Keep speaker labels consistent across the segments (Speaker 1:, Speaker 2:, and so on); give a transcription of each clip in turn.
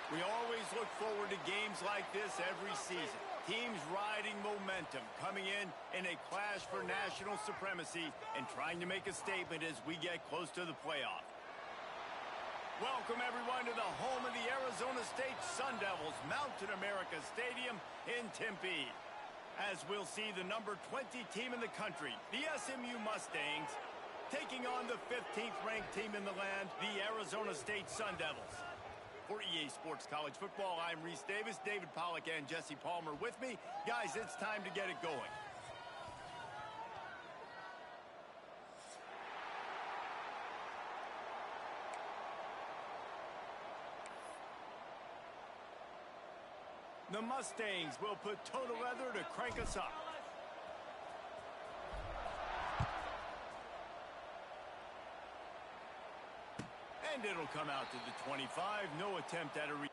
Speaker 1: We always look forward to games like this every season. Teams riding momentum, coming in a clash for national supremacy and trying to make a statement as we get close to the playoff. Welcome, everyone, to the home of the Arizona State Sun Devils, Mountain America Stadium in Tempe. As we'll see the number 20 team in the country, the SMU Mustangs, taking on the 15th ranked team in the land, the Arizona State Sun Devils. For EA Sports College Football, I'm Reese Davis, David Pollack, and Jesse Palmer with me. Guys, it's time to get it going. The Mustangs will put total leather to crank us up. And it'll come out to the 25. No attempt at a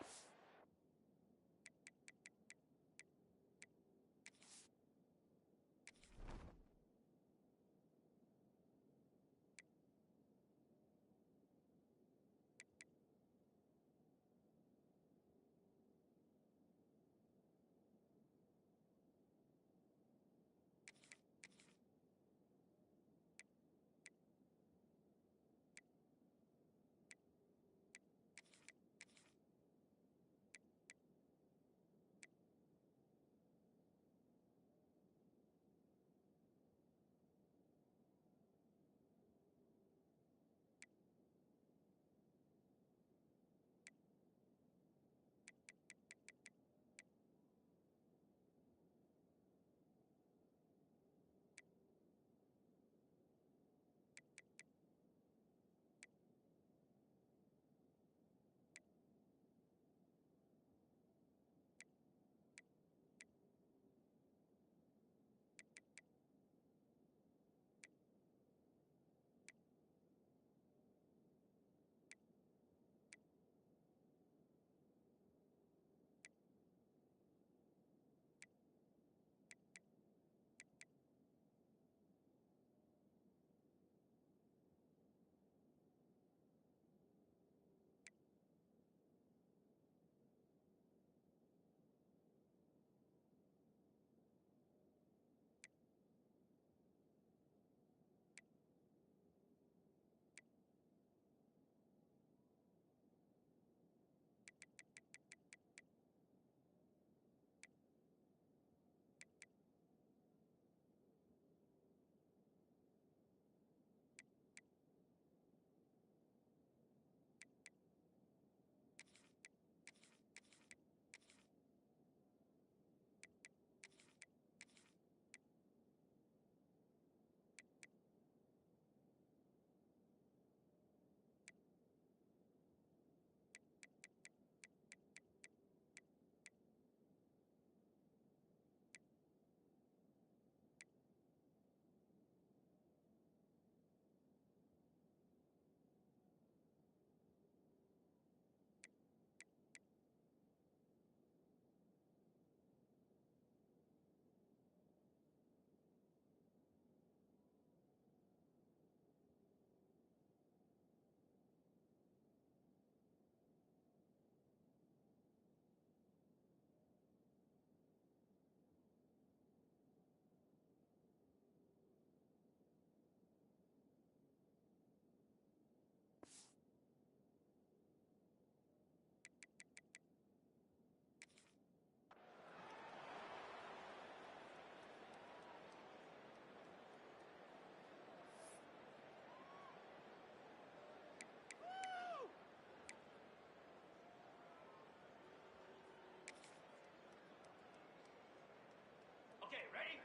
Speaker 2: Okay, ready?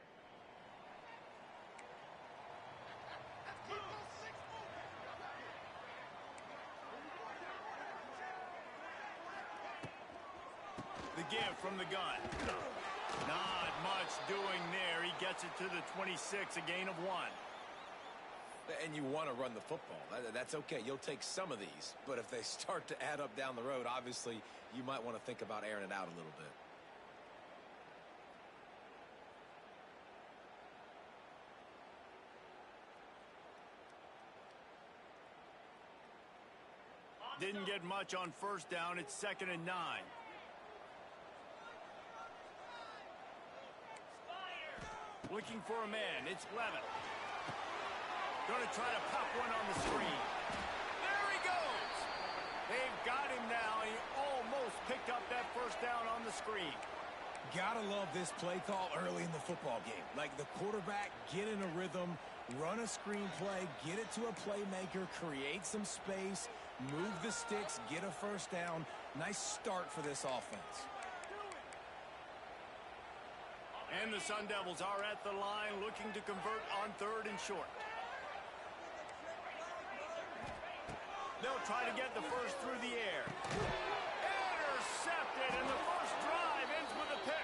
Speaker 1: The give from the gun. Not much doing there. He gets it to the 26, a gain of 1.
Speaker 3: And you want to run the football. That's okay. You'll take some of these. But if they start to add up down the road, obviously, you might want to think about airing it out a little bit.
Speaker 1: Didn't get much on first down. It's 2nd and 9. Looking for a man. It's Levin. Going to try to pop one on the screen. There he goes. They've got him now. He almost picked up that first down on the screen.
Speaker 3: Gotta love this play call early in the football game. Like the quarterback, get in a rhythm, run a screen play, get it to a playmaker, create some space, move the sticks, get a first down. Nice start for this offense.
Speaker 1: And the Sun Devils are at the line looking to convert on 3rd and short. They'll try to get the first through the air. Intercepted, and the first drive ends with a pick.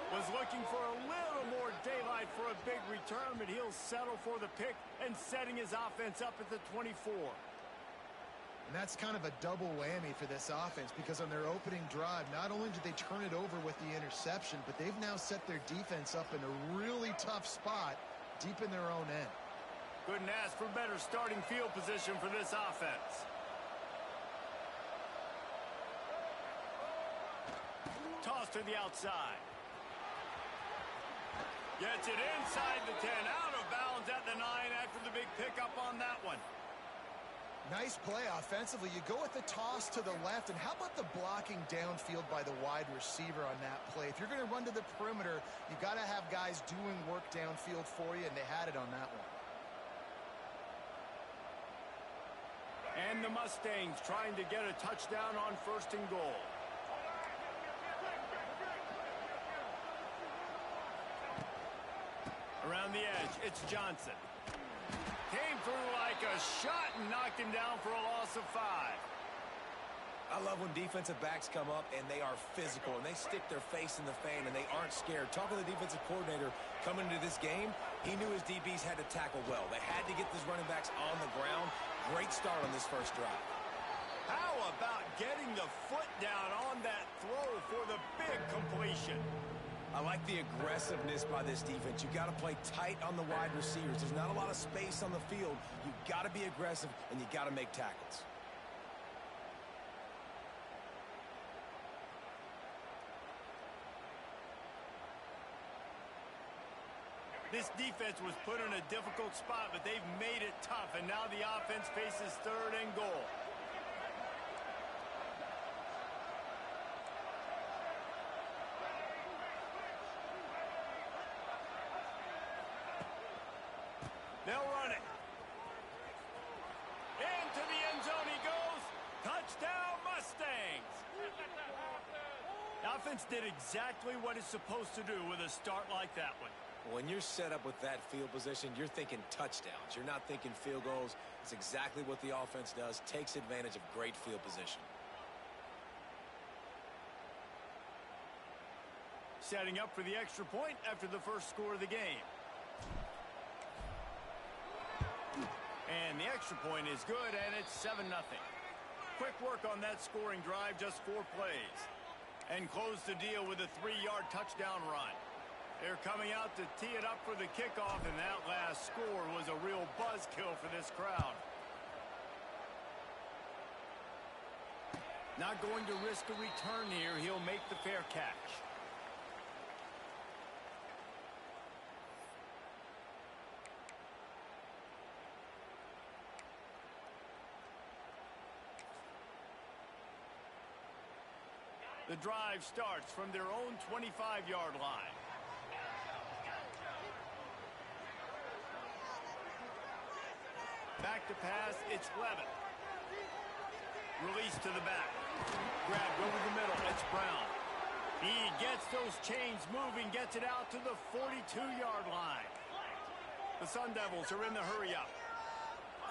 Speaker 1: Was looking for a little more daylight for a big return, but he'll settle for the pick and setting his offense up at the 24.
Speaker 4: And that's kind of a double whammy for this offense, because on their opening drive, not only did they turn it over with the interception, but they've now set their defense up in a really tough spot deep in their own end.
Speaker 1: Couldn't ask for better starting field position for this offense. Toss to the outside. Gets it inside the 10, out of bounds at the 9 after the big pickup on that one.
Speaker 4: Nice play offensively. You go with the toss to the left, and how about the blocking downfield by the wide receiver on that play? If you're going to run to the perimeter, you got to have guys doing work downfield for you, and they had it on that one.
Speaker 1: And the Mustangs trying to get a touchdown on 1st and goal. Around the edge, it's Johnson. Came through like a shot and knocked him down for a loss of 5.
Speaker 3: I love when defensive backs come up and they are physical and they stick their face in the fan and they aren't scared. Talking to the defensive coordinator coming into this game, he knew his DBs had to tackle well. They had to get these running backs on the ground. Great start on this first drive.
Speaker 1: How about getting the foot down on that throw for the big completion?
Speaker 3: I like the aggressiveness by this defense. You got to play tight on the wide receivers. There's not a lot of space on the field. You got to be aggressive and you got to make tackles.
Speaker 1: This defense was put in a difficult spot, but they've made it tough, and now the offense faces 3rd and goal. They'll run it. Into the end zone he goes. Touchdown, Mustangs. The offense did exactly what it's supposed to do with a start like that one.
Speaker 3: When you're set up with that field position, you're thinking touchdowns. You're not thinking field goals. It's exactly what the offense does. Takes advantage of great field position.
Speaker 1: Setting up for the extra point after the first score of the game. And the extra point is good, and it's 7-0. Quick work on that scoring drive, just 4 plays. And close the deal with a 3-yard touchdown run. They're coming out to tee it up for the kickoff, and that last score was a real buzzkill for this crowd. Not going to risk a return here. He'll make the fair catch. The drive starts from their own 25-yard line. Back to pass, it's Levin. Release to the back. Grabbed over the middle, it's Brown. He gets those chains moving, gets it out to the 42-yard line. The Sun Devils are in the hurry-up.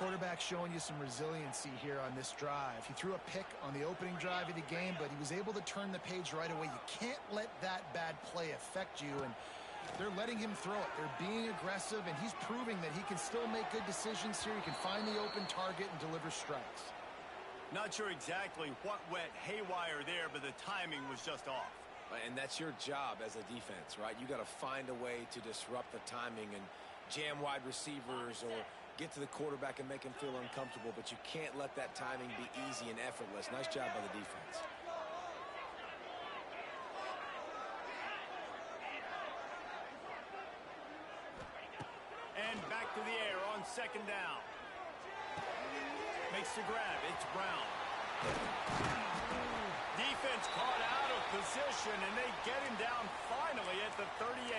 Speaker 4: Quarterback showing you some resiliency here on this drive. He threw a pick on the opening drive of the game, but he was able to turn the page right away. You can't let that bad play affect you, and they're letting him throw it. They're being aggressive, and he's proving that he can still make good decisions here. He can find the open target and deliver strikes.
Speaker 1: Not sure exactly what went haywire there, but the timing was just off.
Speaker 3: And that's your job as a defense, right? You got to find a way to disrupt the timing and jam wide receivers or get to the quarterback and make him feel uncomfortable, but you can't let that timing be easy and effortless. Nice job by the defense.
Speaker 1: And back to the air on second down. Makes the grab. It's Brown. Defense caught out of position, and they get him down finally at the 38.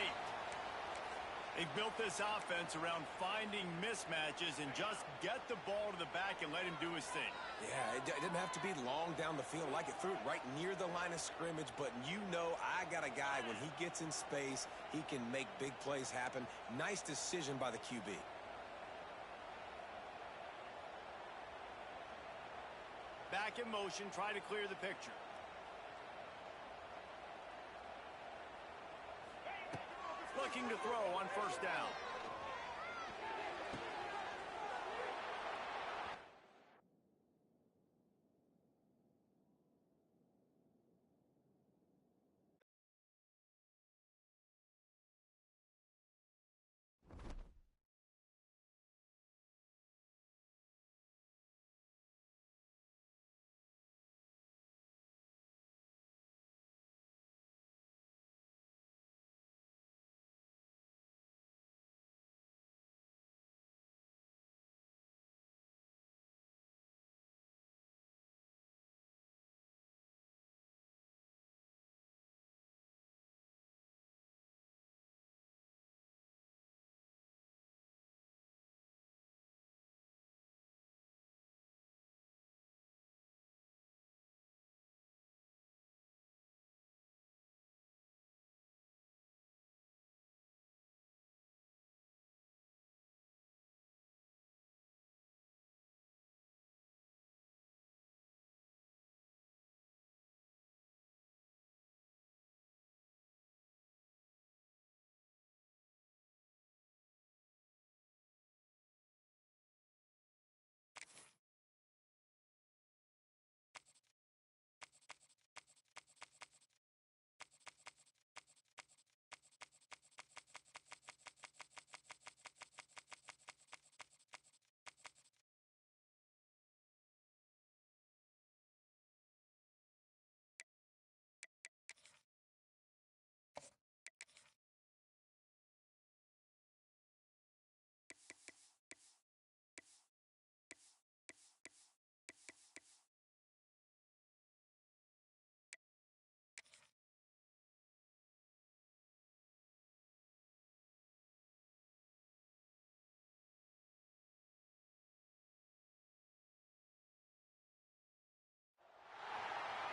Speaker 1: They've built this offense around finding mismatches and just get the ball to the back and let him do his thing.
Speaker 3: Yeah, it didn't have to be long down the field. Like it threw it right near the line of scrimmage, but you know I got a guy, when he gets in space, he can make big plays happen. Nice decision by the QB.
Speaker 1: Back in motion, try to clear the picture. Looking to throw on first down.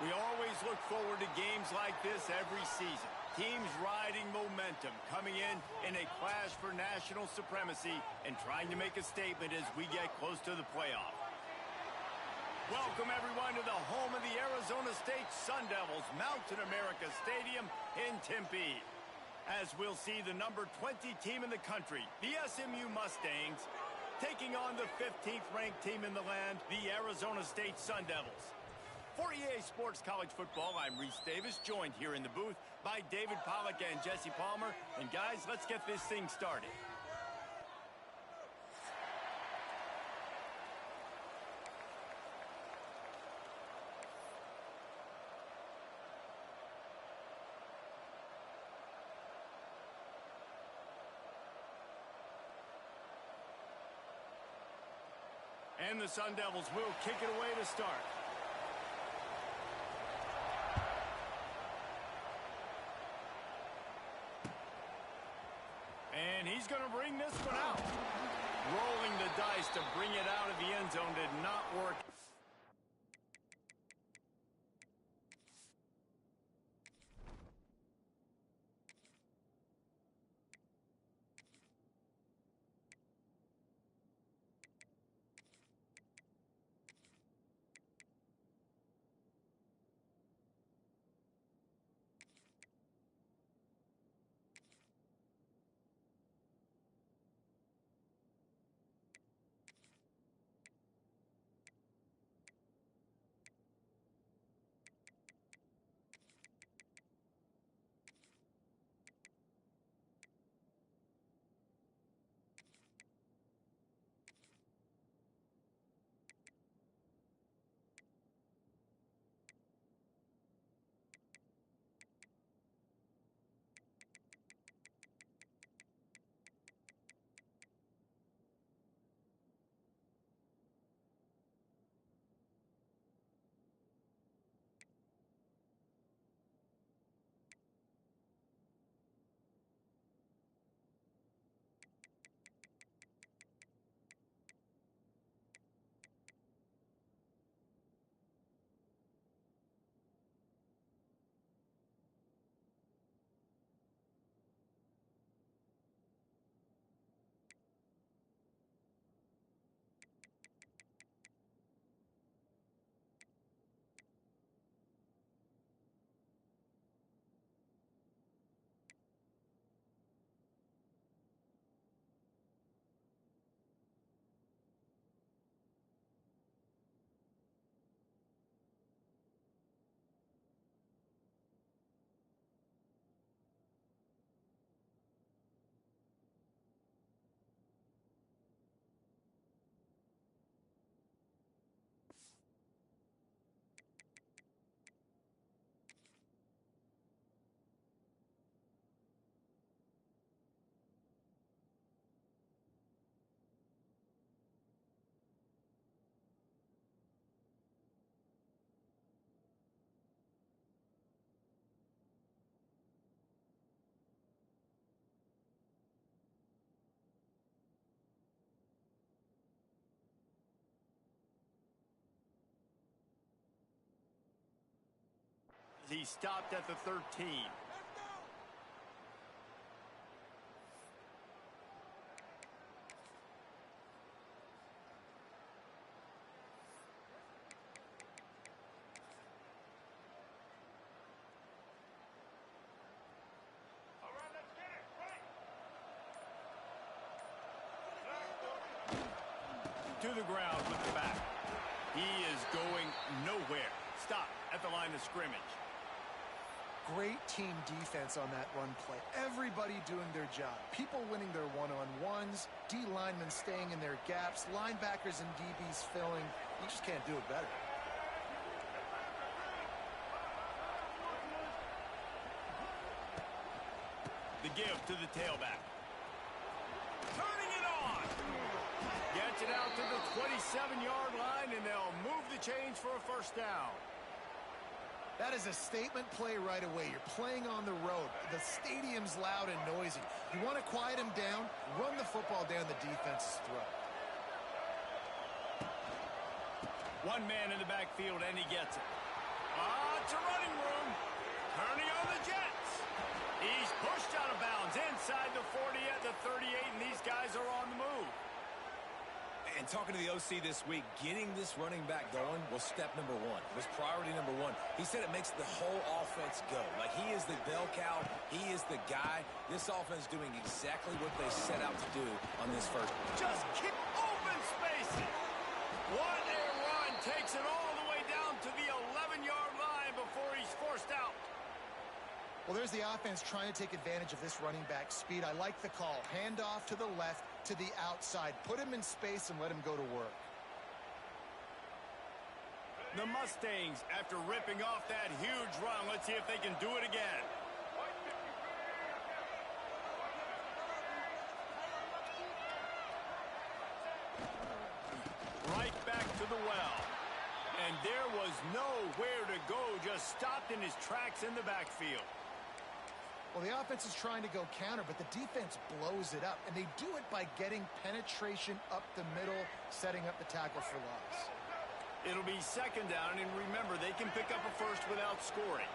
Speaker 1: We always look forward to games like this every season. Teams riding momentum, coming in a clash for national supremacy and trying to make a statement as we get close to the playoff. Welcome, everyone, to the home of the Arizona State Sun Devils, Mountain America Stadium in Tempe. As we'll see the number 20 team in the country, the SMU Mustangs, taking on the 15th ranked team in the land, the Arizona State Sun Devils. For EA Sports College Football, I'm Reese Davis, joined here in the booth by David Pollack and Jesse Palmer. And guys, let's get this thing started. And the Sun Devils will kick it away to start. And he's going to bring this one out. Rolling the dice to bring it out of the end zone did not work. He stopped at the 13. To the ground with the back. He is going nowhere. Stop at the line of scrimmage.
Speaker 4: Great team defense on that run play. Everybody doing their job. People winning their one-on-ones, D linemen staying in their gaps, linebackers and DBs filling. You just can't do it better.
Speaker 1: The give to the tailback. Turning it on. Gets it out to the 27-yard line, and they'll move the chains for a first down.
Speaker 4: That is a statement play right away. You're playing on the road. The stadium's loud and noisy. You want to quiet him down, run the football down the defense's throat.
Speaker 1: One man in the backfield, and he gets it. It's a running room. Turning on the Jets. He's pushed out of bounds inside the 40 at the 38, and these guys are on the move.
Speaker 3: And talking to the OC this week, getting this running back going was step number one. It was priority number one. He said it makes the whole offense go. Like, he is the bell cow. He is the guy. This offense doing exactly what they set out to do on this first.
Speaker 1: Just keep open spacing. What a run. Takes it all the way down to the 11-yard line before he's forced out.
Speaker 4: Well, there's the offense trying to take advantage of this running back speed. I like the call. Hand off to the left, to the outside. Put him in space and let him go to work.
Speaker 1: The Mustangs, after ripping off that huge run, let's see if they can do it again. Right back to the well. And there was nowhere to go, just stopped in his tracks in the backfield.
Speaker 4: Well, the offense is trying to go counter, but the defense blows it up, and they do it by getting penetration up the middle, setting up the tackle for loss.
Speaker 1: It'll be second down, and remember, they can pick up a first without scoring.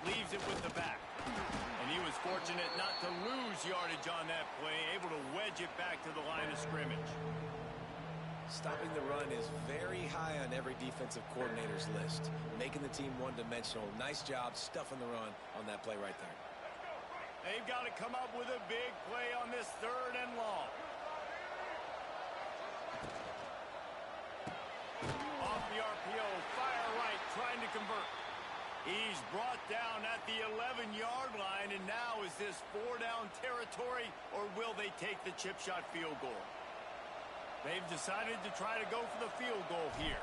Speaker 1: Leaves it with the back. And he was fortunate not to lose yardage on that play, able to wedge it back to the line of scrimmage.
Speaker 3: Stopping the run is very high on every defensive coordinator's list. Making the team one-dimensional. Nice job stuffing the run on that play right there.
Speaker 1: They've got to come up with a big play on this third and long. Off the RPO, fire right, trying to convert. He's brought down at the 11-yard line, and now is this four-down territory, or will they take the chip shot field goal? They've decided to try to go for the field goal here.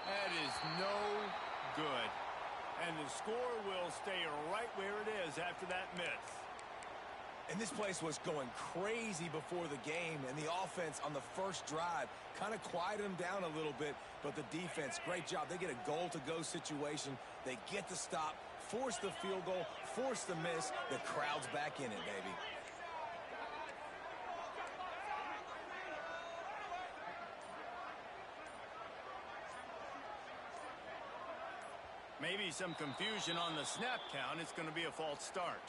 Speaker 1: That is no good. And the score will stay right where it is after that miss.
Speaker 3: And this place was going crazy before the game, and the offense on the first drive kind of quieted them down a little bit, but the defense, great job. They get a goal-to-go situation. They get the stop, force the field goal, force the miss. The crowd's back in it, baby.
Speaker 1: Maybe some confusion on the snap count. It's going to be a false start.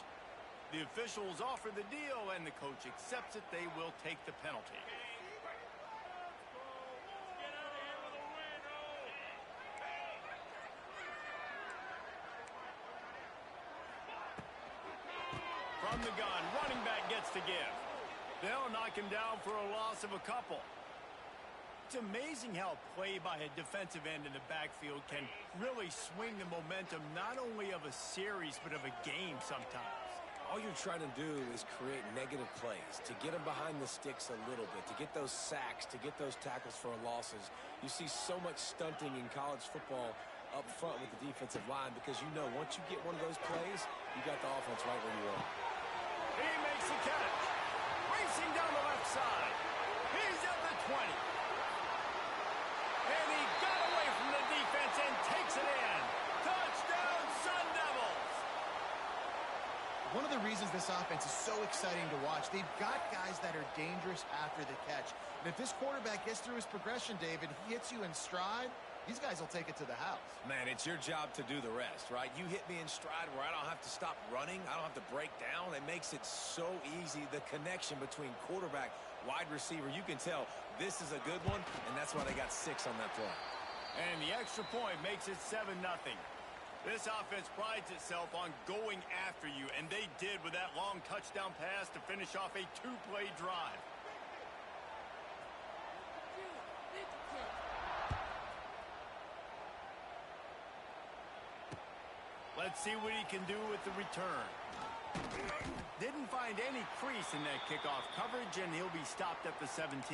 Speaker 1: The officials offer the deal, and the coach accepts it. They will take the penalty. From the gun, running back gets to give. They'll knock him down for a loss of a couple. It's amazing how play by a defensive end in the backfield can really swing the momentum not only of a series but of a game sometimes.
Speaker 3: All you're trying to do is create negative plays, to get them behind the sticks a little bit, to get those sacks, to get those tackles for losses. You see so much stunting in college football up front with the defensive line because you know once you get one of those plays, you got the offense right where you are.
Speaker 1: He makes the catch. Racing down the left side. He's at the 20. And he got away from the defense and takes it in. Touchdown, Sun Devils!
Speaker 4: One of the reasons this offense is so exciting to watch. They've got guys that are dangerous after the catch. And if this quarterback gets through his progression, David, he hits you in stride, these guys will take it to the house.
Speaker 3: Man, it's your job to do the rest, right? You hit me in stride where I don't have to stop running. I don't have to break down. It makes it so easy. The connection between quarterback, wide receiver, you can tell this is a good one, and that's why they got 6 on that play.
Speaker 1: And the extra point makes it 7-0. This offense prides itself on going after you, and they did with that long touchdown pass to finish off a 2-play drive. Let's see what he can do with the return. Didn't find any crease in that kickoff coverage, and he'll be stopped at the 17.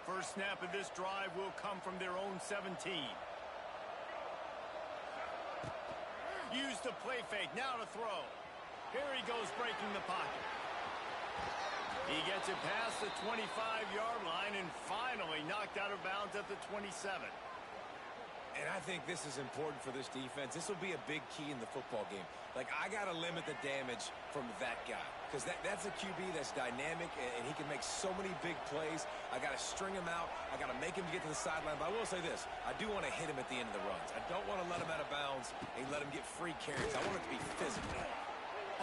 Speaker 1: First snap of this drive will come from their own 17. Use the play fake, now to throw. Here he goes breaking the pocket. He gets it past the 25-yard line and finally knocked out of bounds at the 27.
Speaker 3: And I think this is important for this defense. This will be a big key in the football game. Like, I got to limit the damage from that guy because that's a QB that's dynamic, and he can make so many big plays. I got to string him out. I got to make him get to the sideline. But I will say this. I do want to hit him at the end of the runs. I don't want to let him out of bounds and let him get free carries. I want it to be physical.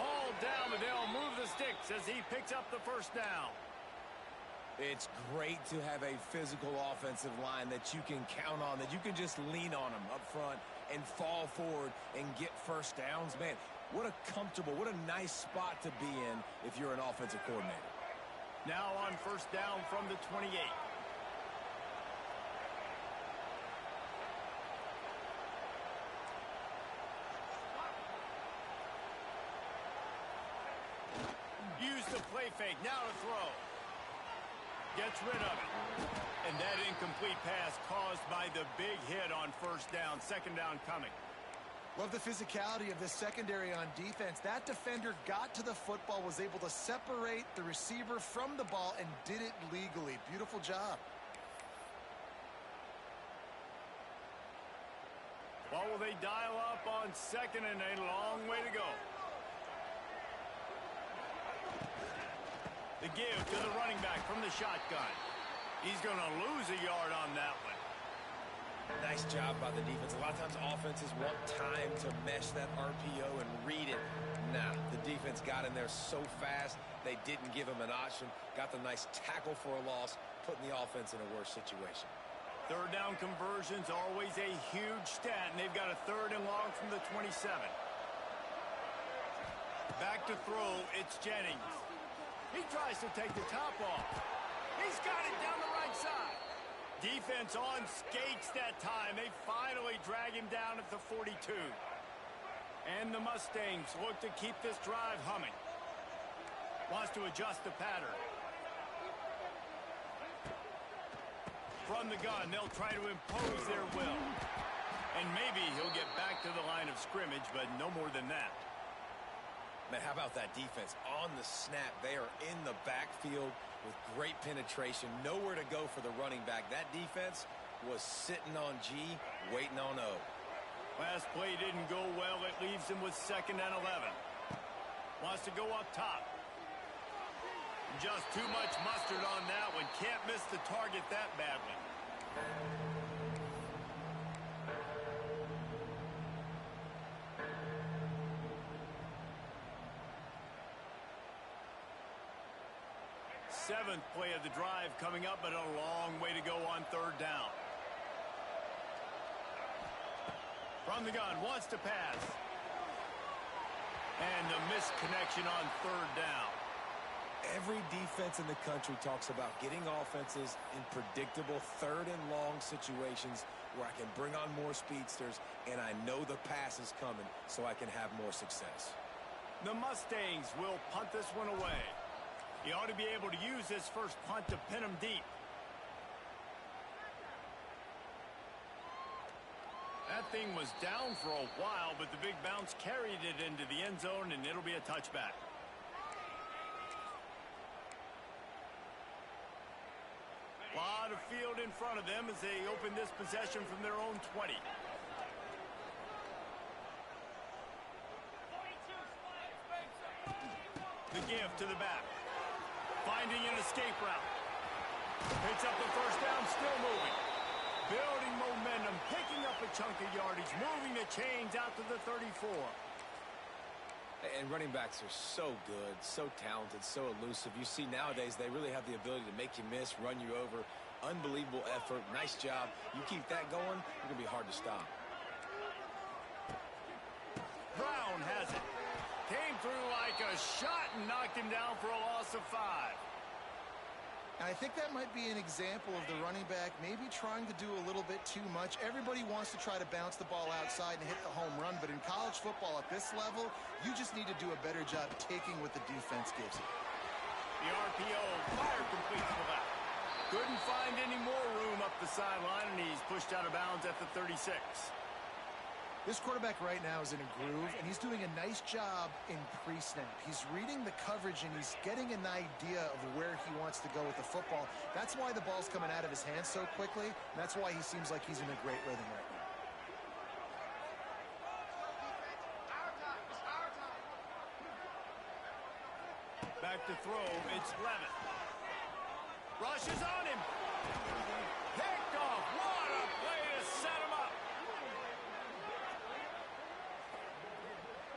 Speaker 1: All down, but they'll move the sticks as he picks up the first down.
Speaker 3: It's great to have a physical offensive line that you can count on, that you can just lean on them up front and fall forward and get first downs. Man, what a comfortable, what a nice spot to be in if you're an offensive coordinator.
Speaker 1: Now on first down from the 28. Use the play fake, now to throw. Gets rid of it. And that incomplete pass caused by the big hit on first down. Second down coming.
Speaker 4: Love the physicality of this secondary on defense. That defender got to the football, was able to separate the receiver from the ball, and did it legally. Beautiful job.
Speaker 1: What will they dial up on second and a long way to go? The give to the running back from the shotgun. He's going to lose a yard on that one.
Speaker 3: Nice job by the defense. A lot of times offenses want time to mesh that RPO and read it. Nah, the defense got in there so fast, they didn't give him an option. Got the nice tackle for a loss, putting the offense in a worse situation.
Speaker 1: Third down conversion's always a huge stat, and they've got a third and long from the 27. Back to throw, it's Jennings. He tries to take the top off. He's got it down the right side. Defense on skates that time. They finally drag him down at the 42. And the Mustangs look to keep this drive humming. Wants to adjust the pattern. From the gun, they'll try to impose their will. And maybe he'll get back to the line of scrimmage, but no more than that.
Speaker 3: Man, how about that defense? On the snap, they are in the backfield with great penetration. Nowhere to go for the running back. That defense was sitting on G, waiting on O.
Speaker 1: Last play didn't go well. It leaves him with second and 11. Wants to go up top. Just too much mustard on that one. Can't miss the target that badly. Seventh play of the drive coming up, but a long way to go on third down. From the gun, wants to pass. And the missed connection on third down.
Speaker 3: Every defense in the country talks about getting offenses in predictable third and long situations where I can bring on more speedsters and I know the pass is coming so I can have more success.
Speaker 1: The Mustangs will punt this one away. He ought to be able to use this first punt to pin him deep. At thing was down for a while, but the big bounce carried it into the end zone, and it'll be a touchback. A lot of field in front of them as they open this possession from their own 20. The give to the back. Finding an escape route. Picks up the first down, still moving. Building momentum, picking up a chunk of yardage, moving the chains out to the 34.
Speaker 3: And running backs are so good, so talented, so elusive. You see nowadays they really have the ability to make you miss, run you over. Unbelievable effort. Nice job. You keep that going, you're going to be hard to stop.
Speaker 1: Brown has it. Came through like a shot and knocked him down for a loss of 5.
Speaker 4: And I think that might be an example of the running back maybe trying to do a little bit too much. Everybody wants to try to bounce the ball outside and hit the home run, but in college football at this level, you just need to do a better job taking what the defense gives you.
Speaker 1: The RPO fired complete to the left. Couldn't find any more room up the sideline, and he's pushed out of bounds at the 36.
Speaker 4: This quarterback right now is in a groove, and he's doing a nice job in pre-snap. He's reading the coverage, and he's getting an idea of where he wants to go with the football. That's why the ball's coming out of his hands so quickly, and that's why he seems like he's in a great rhythm right now.
Speaker 1: Back to throw, it's Levitt. Rushes on him. Picked off. What a play to set him up.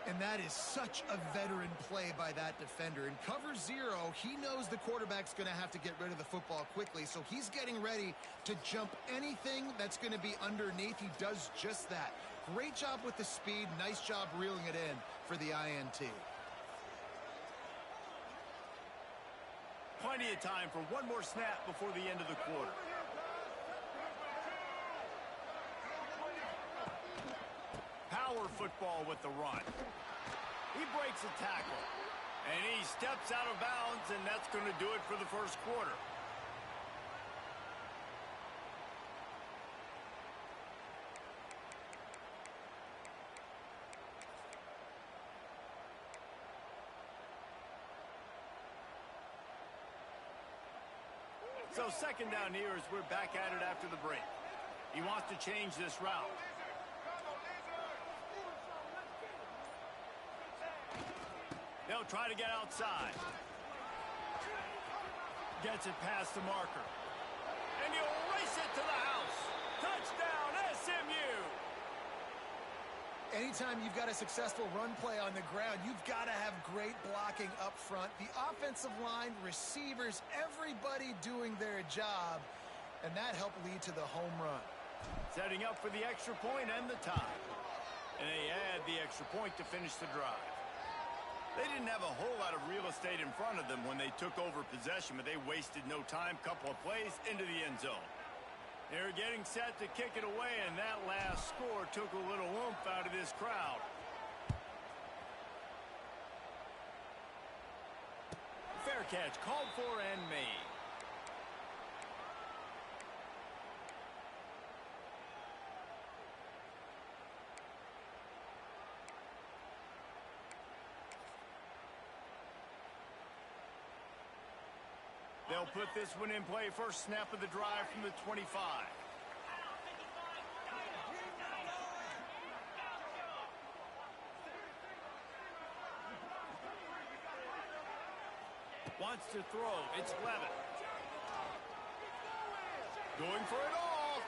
Speaker 4: And that is such a veteran play by that defender. In cover 0, he knows the quarterback's going to have to get rid of the football quickly, so he's getting ready to jump anything that's going to be underneath. He does just that. Great job with the speed. Nice job reeling it in for the INT.
Speaker 1: Plenty of time for one more snap before the end of the quarter. Power football with the run. He breaks a tackle, and he steps out of bounds, and that's going to do it for the first quarter. So second down here as we're back at it after the break. He wants to change this route. They'll try to get outside. Gets it past the marker. And he'll race it to the house. Touchdown, SMU!
Speaker 4: Anytime you've got a successful run play on the ground, you've got to have great blocking up front. The offensive line, receivers, everybody doing their job, and that helped lead to the home run.
Speaker 1: Setting up for the extra point and the tie. And they add the extra point to finish the drive. They didn't have a whole lot of real estate in front of them when they took over possession, but they wasted no time. Couple of plays into the end zone. They're getting set to kick it away, and that last score took a little oomph out of this crowd. Fair catch called for and made. They'll put this one in play. First snap of the drive from the 25. Wants to throw. It's Levitt. Going for it all.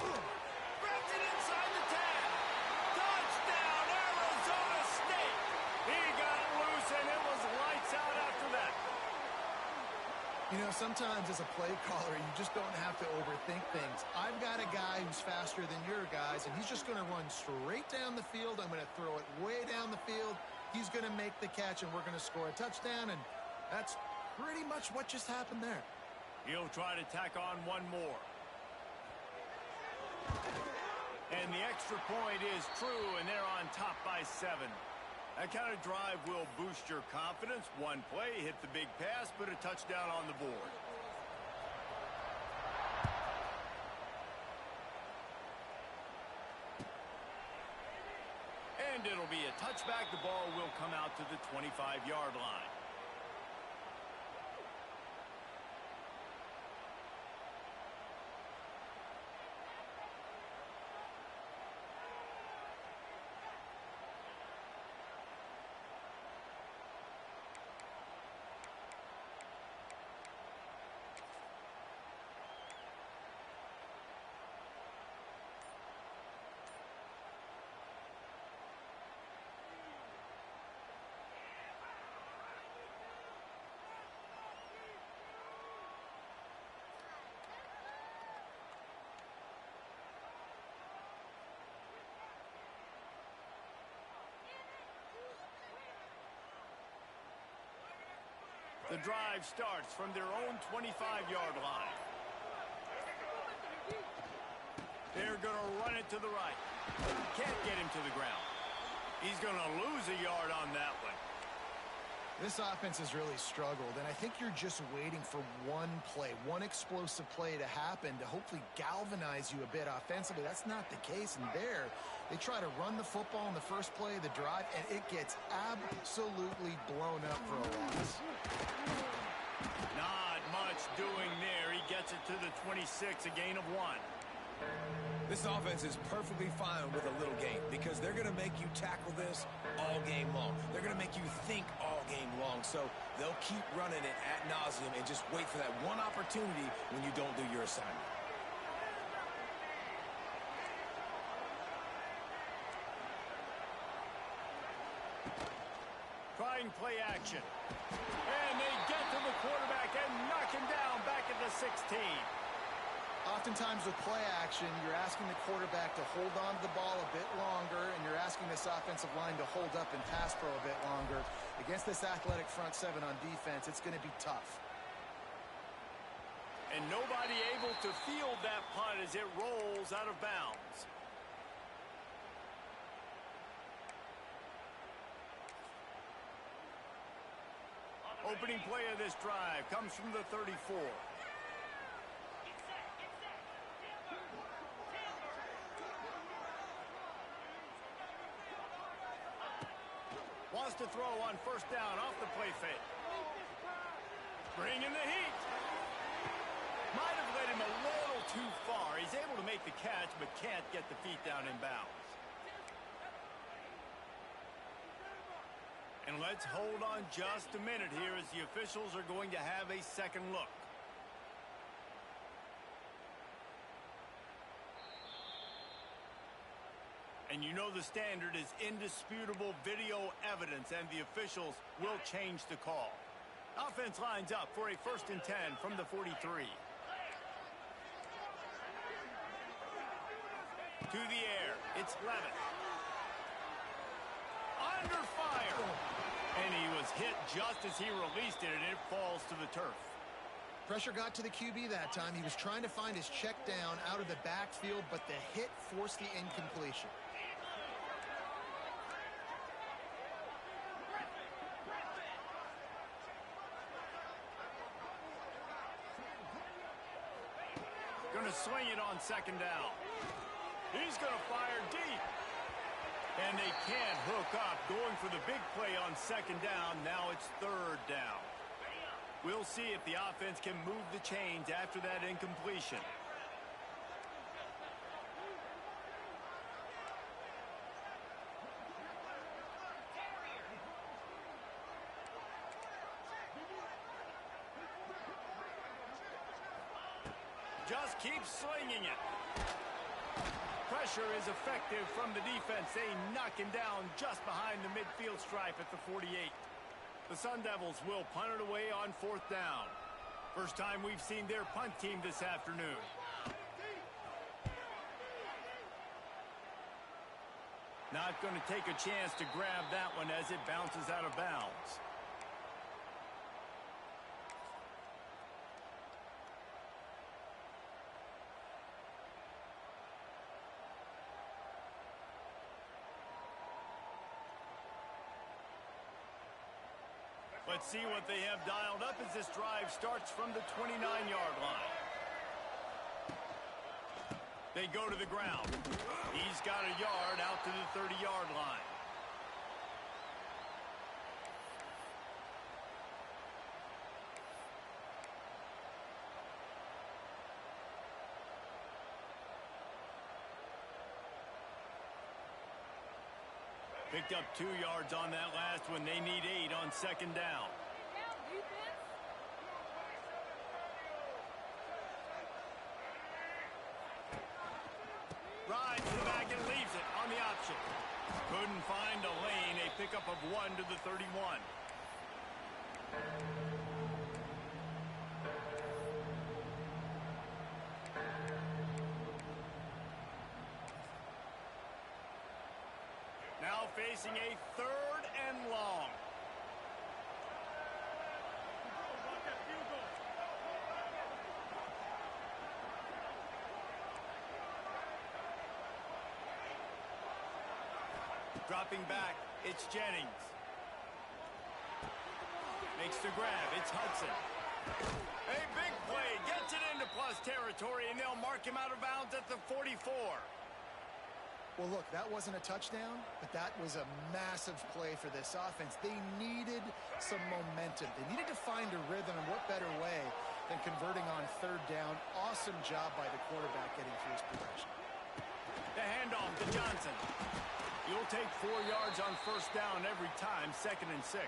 Speaker 1: Grabs it inside the 10. Touchdown, Arizona State. He got loose, and it was lights out after that.
Speaker 4: You know, sometimes as a play caller, you just don't have to overthink things. I've got a guy who's faster than your guys, and he's just going to run straight down the field. I'm going to throw it way down the field. He's going to make the catch, and we're going to score a touchdown, and that's pretty much what just happened there.
Speaker 1: He'll try to tack on one more. And the extra point is true, and they're on top by 7. That kind of drive will boost your confidence. One play, hit the big pass, put a touchdown on the board. And it'll be a touchback. The ball will come out to the 25-yard line. The drive starts from their own 25-yard line. They're going to run it to the right. Can't get him to the ground. He's going to lose a yard on that one.
Speaker 4: This offense has really struggled, and I think you're just waiting for one play, one explosive play to happen to hopefully galvanize you a bit offensively. That's not the case, and there they try to run the football in the first play of the drive, and it gets absolutely blown up for a loss.
Speaker 1: Not much doing there. He gets it to the 26, a gain of 1.
Speaker 3: This offense is perfectly fine with a little game because they're going to make you tackle this all game long. They're going to make you think all game long. So they'll keep running it ad nauseum and just wait for that one opportunity when you don't do your assignment.
Speaker 1: Trying play action. And they get to the quarterback and knock him down back at the 16.
Speaker 4: Oftentimes with play action, you're asking the quarterback to hold on to the ball a bit longer, and you're asking this offensive line to hold up and pass pro a bit longer. Against this athletic front seven on defense, it's going to be tough.
Speaker 1: And nobody able to field that punt as it rolls out of bounds. Opening play of this drive comes from the 34. Wants to throw on first down off the play fake. Bringing the heat. Might have led him a little too far. He's able to make the catch, but can't get the feet down in bounds. And let's hold on just a minute here as the officials are going to have a second look. And you know the standard is indisputable video evidence, and the officials will change the call. Offense lines up for a 1st and 10 from the 43. To the air, it's Levitt. Under fire. And he was hit just as he released it, and it falls to the turf.
Speaker 4: Pressure got to the QB that time. He was trying to find his check down out of the backfield, but the hit forced the incompletion.
Speaker 1: Going to swing it on 2nd down. He's going to fire deep. And they can't hook up. Going for the big play on 2nd down. Now it's 3rd down. We'll see if the offense can move the chains after that incompletion. Just keep slinging it. Pressure is effective from the defense. They knock him down just behind the midfield stripe at the 48. The Sun Devils will punt it away on 4th down. First time we've seen their punt team this afternoon. Not going to take a chance to grab that one as it bounces out of bounds. Let's see what they have dialed up as this drive starts from the 29-yard line. They go to the ground. He's got a yard out to the 30-yard line. Picked up 2 yards on that last one. They need 8 on second down. Rides to the back and leaves it on the option. Couldn't find a lane. A pickup of 1 to the 31. Now facing a 3rd and long. Dropping back, it's Jennings. Makes the grab, it's Hudson. A big play, gets it into plus territory, and they'll mark him out of bounds at the 44.
Speaker 4: Well, look, that wasn't a touchdown, but that was a massive play for this offense. They needed some momentum. They needed to find a rhythm, and what better way than converting on 3rd down. Awesome job by the quarterback getting through his progression.
Speaker 1: The handoff to Johnson. You'll take 4 yards on 1st down every time, 2nd and 6.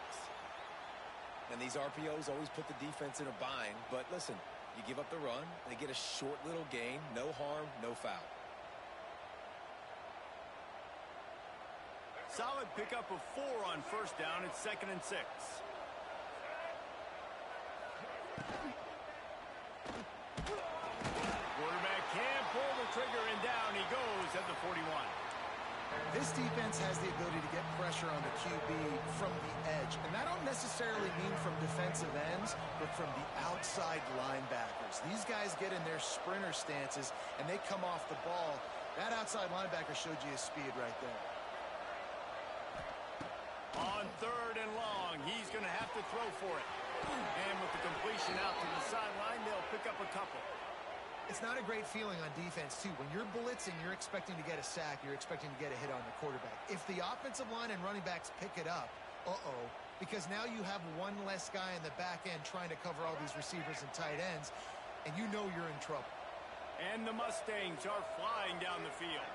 Speaker 3: And these RPOs always put the defense in a bind. But listen, you give up the run, they get a short little gain, no harm, no foul.
Speaker 1: Solid pickup of 4 on 1st down. It's 2nd and 6. Quarterback can't pull the trigger, and down he goes at the 41.
Speaker 4: This defense has the ability to get pressure on the QB from the edge. And that don't necessarily mean from defensive ends, but from the outside linebackers. These guys get in their sprinter stances, and they come off the ball. That outside linebacker showed you his speed right there.
Speaker 1: On 3rd and long, he's going to have to throw for it. And with the completion out to the sideline, they'll pick up a couple.
Speaker 4: It's not a great feeling on defense, too. When you're blitzing, you're expecting to get a sack. You're expecting to get a hit on the quarterback. If the offensive line and running backs pick it up, because now you have one less guy in the back end trying to cover all these receivers and tight ends, and you know you're in trouble.
Speaker 1: And the Mustangs are flying down the field.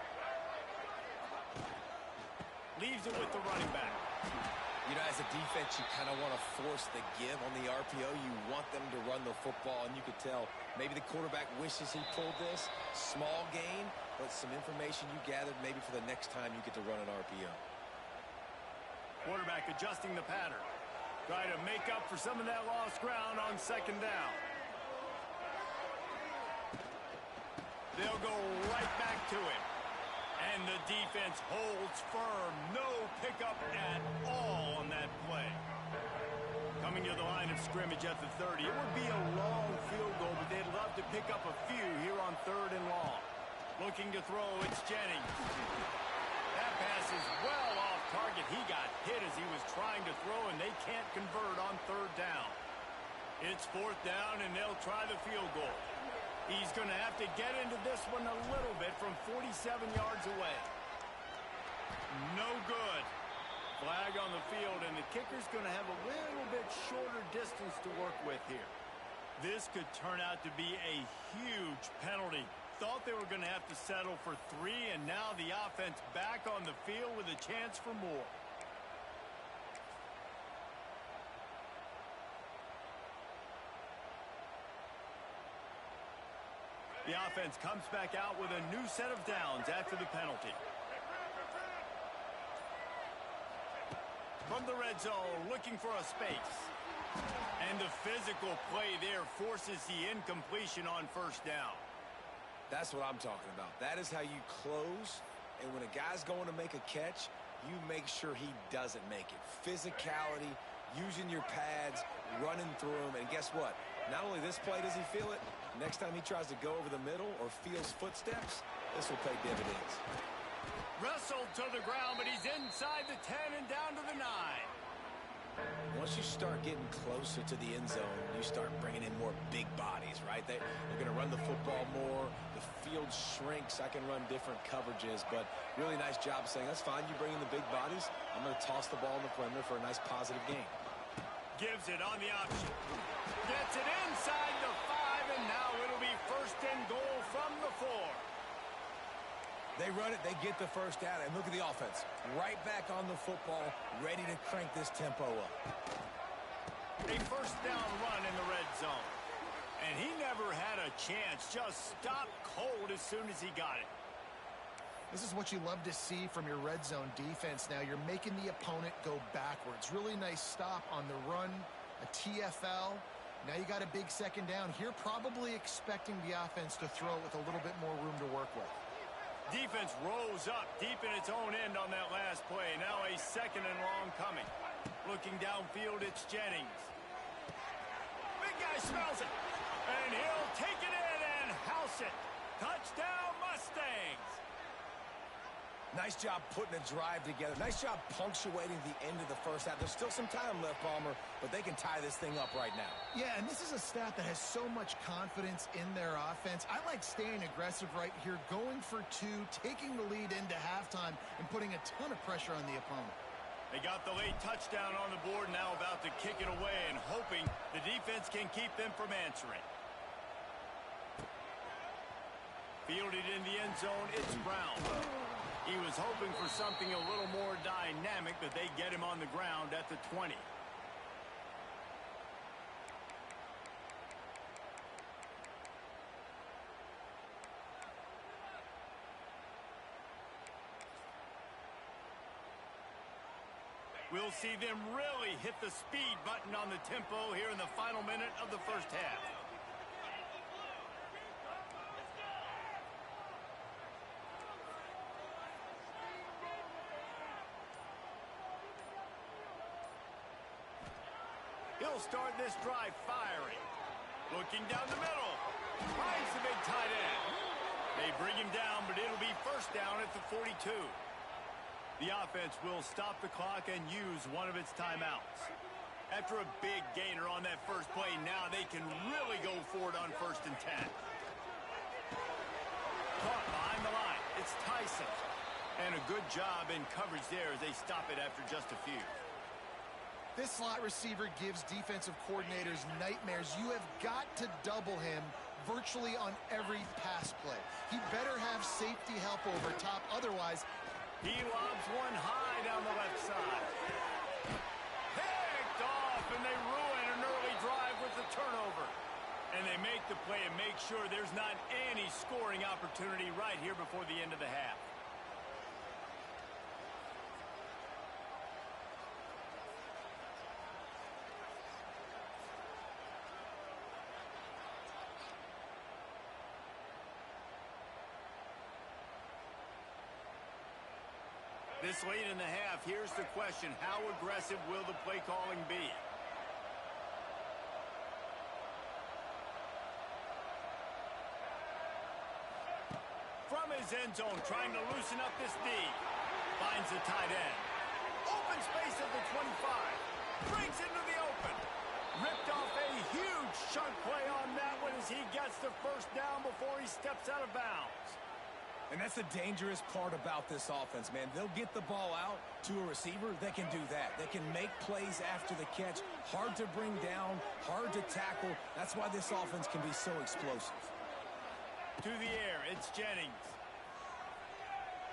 Speaker 1: Leaves it with the running back.
Speaker 3: You know, as a defense, you kind of want to force the give on the RPO. You want them to run the football, and you could tell maybe the quarterback wishes he pulled this. Small gain, but some information you gathered maybe for the next time you get to run an RPO.
Speaker 1: Quarterback adjusting the pattern. Try to make up for some of that lost ground on 2nd down. They'll go right back to it. And the defense holds firm. No pickup at all on that play. Coming to the line of scrimmage at the 30. It would be a long field goal, but they'd love to pick up a few here on 3rd and long. Looking to throw, it's Jennings. That pass is well off target. He got hit as he was trying to throw, and they can't convert on 3rd down. It's 4th down, and they'll try the field goal. He's going to have to get into this one a little bit from 47 yards away. No good. Flag on the field, and the kicker's going to have a little bit shorter distance to work with here. This could turn out to be a huge penalty. Thought they were going to have to settle for 3, and now the offense back on the field with a chance for more. The offense comes back out with a new set of downs after the penalty. From the red zone, looking for a space. And the physical play there forces the incompletion on 1st down.
Speaker 3: That's what I'm talking about. That is how you close. And when a guy's going to make a catch, you make sure he doesn't make it. Physicality, using your pads, running through him. And guess what? Not only this play does he feel it, next time he tries to go over the middle or feels footsteps, this will pay dividends.
Speaker 1: Wrestled to the ground, but he's inside the 10 and down to the 9.
Speaker 3: Once you start getting closer to the end zone, you start bringing in more big bodies, right? They're going to run the football more. The field shrinks. I can run different coverages, but really nice job saying, that's fine. You bring in the big bodies. I'm going to toss the ball in the perimeter for a nice positive gain.
Speaker 1: Gives it on the option. Gets it inside the 5, and now it'll be 1st and goal from the 4.
Speaker 3: They run it, they get the first down, and look at the offense. Right back on the football, ready to crank this tempo up.
Speaker 1: A first down run in the red zone. And he never had a chance. Just stopped cold as soon as he got it.
Speaker 4: This is what you love to see from your red zone defense now. You're making the opponent go backwards. Really nice stop on the run, a TFL. Now you got a big second down. Here probably expecting the offense to throw it with a little bit more room to work with.
Speaker 1: Defense rose up deep in its own end on that last play. Now a second and long coming. Looking downfield, it's Jennings. Big guy smells it. And he'll take it in and house it. Touchdown, Mustangs.
Speaker 3: Nice job putting a drive together. Nice job punctuating the end of the first half. There's still some time left, Palmer, but they can tie this thing up right now.
Speaker 4: Yeah, and this is a staff that has so much confidence in their offense. I like staying aggressive right here, going for two, taking the lead into halftime, and putting a ton of pressure on the opponent.
Speaker 1: They got the late touchdown on the board, now about to kick it away and hoping the defense can keep them from answering. Fielded in the end zone, it's Brown. He was hoping for something a little more dynamic, but they get him on the ground at the 20. We'll see them really hit the speed button on the tempo here in the final minute of the first half. He'll start this drive firing. Looking down the middle. Finds the big tight end. They bring him down, but it'll be first down at the 42. The offense will stop the clock and use one of its timeouts. After a big gainer on that first play, now they can really go for it on 1st and 10. Caught behind the line. It's Tyson. And a good job in coverage there as they stop it after just a few.
Speaker 4: This slot receiver gives defensive coordinators nightmares. You have got to double him virtually on every pass play. He better have safety help over top. Otherwise,
Speaker 1: he lobs one high down the left side. Picked off, and they ruin an early drive with the turnover. And they make the play and make sure there's not any scoring opportunity right here before the end of the half. This late in the half, here's the question. How aggressive will the play calling be? From his end zone, trying to loosen up this D. Finds the tight end. Open space at the 25. Breaks into the open. Ripped off a huge chunk play on that one as he gets the first down before he steps out of bounds.
Speaker 3: And that's the dangerous part about this offense, man. They'll get the ball out to a receiver that can do that. They can make plays after the catch. Hard to bring down, hard to tackle. That's why this offense can be so explosive.
Speaker 1: To the air, it's Jennings.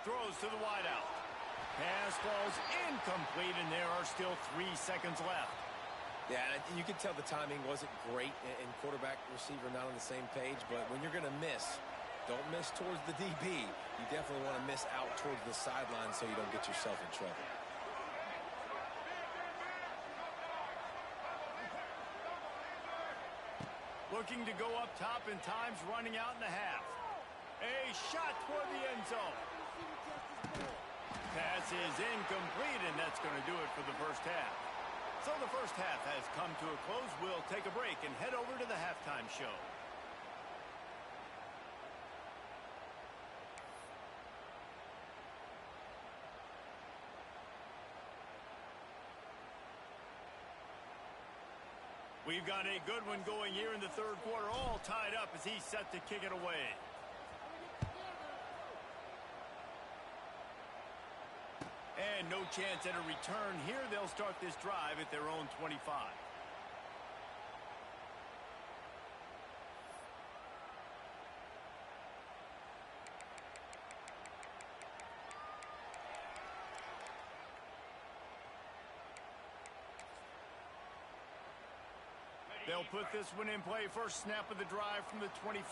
Speaker 1: Throws to the wideout. Pass falls incomplete, and there are still 3 seconds left.
Speaker 3: Yeah, you can tell the timing wasn't great, and quarterback, receiver not on the same page, but when you're going to miss, don't miss towards the DB. You definitely want to miss out towards the sideline so you don't get yourself in trouble.
Speaker 1: Looking to go up top, and time's running out in the half. A shot toward the end zone. Pass is incomplete, and that's going to do it for the first half. So the first half has come to a close. We'll take a break and head over to the halftime show. We've got a good one going here in the third quarter, all tied up as he's set to kick it away. And no chance at a return here. They'll start this drive at their own 25. They'll put this one in play. First snap of the drive from the 25.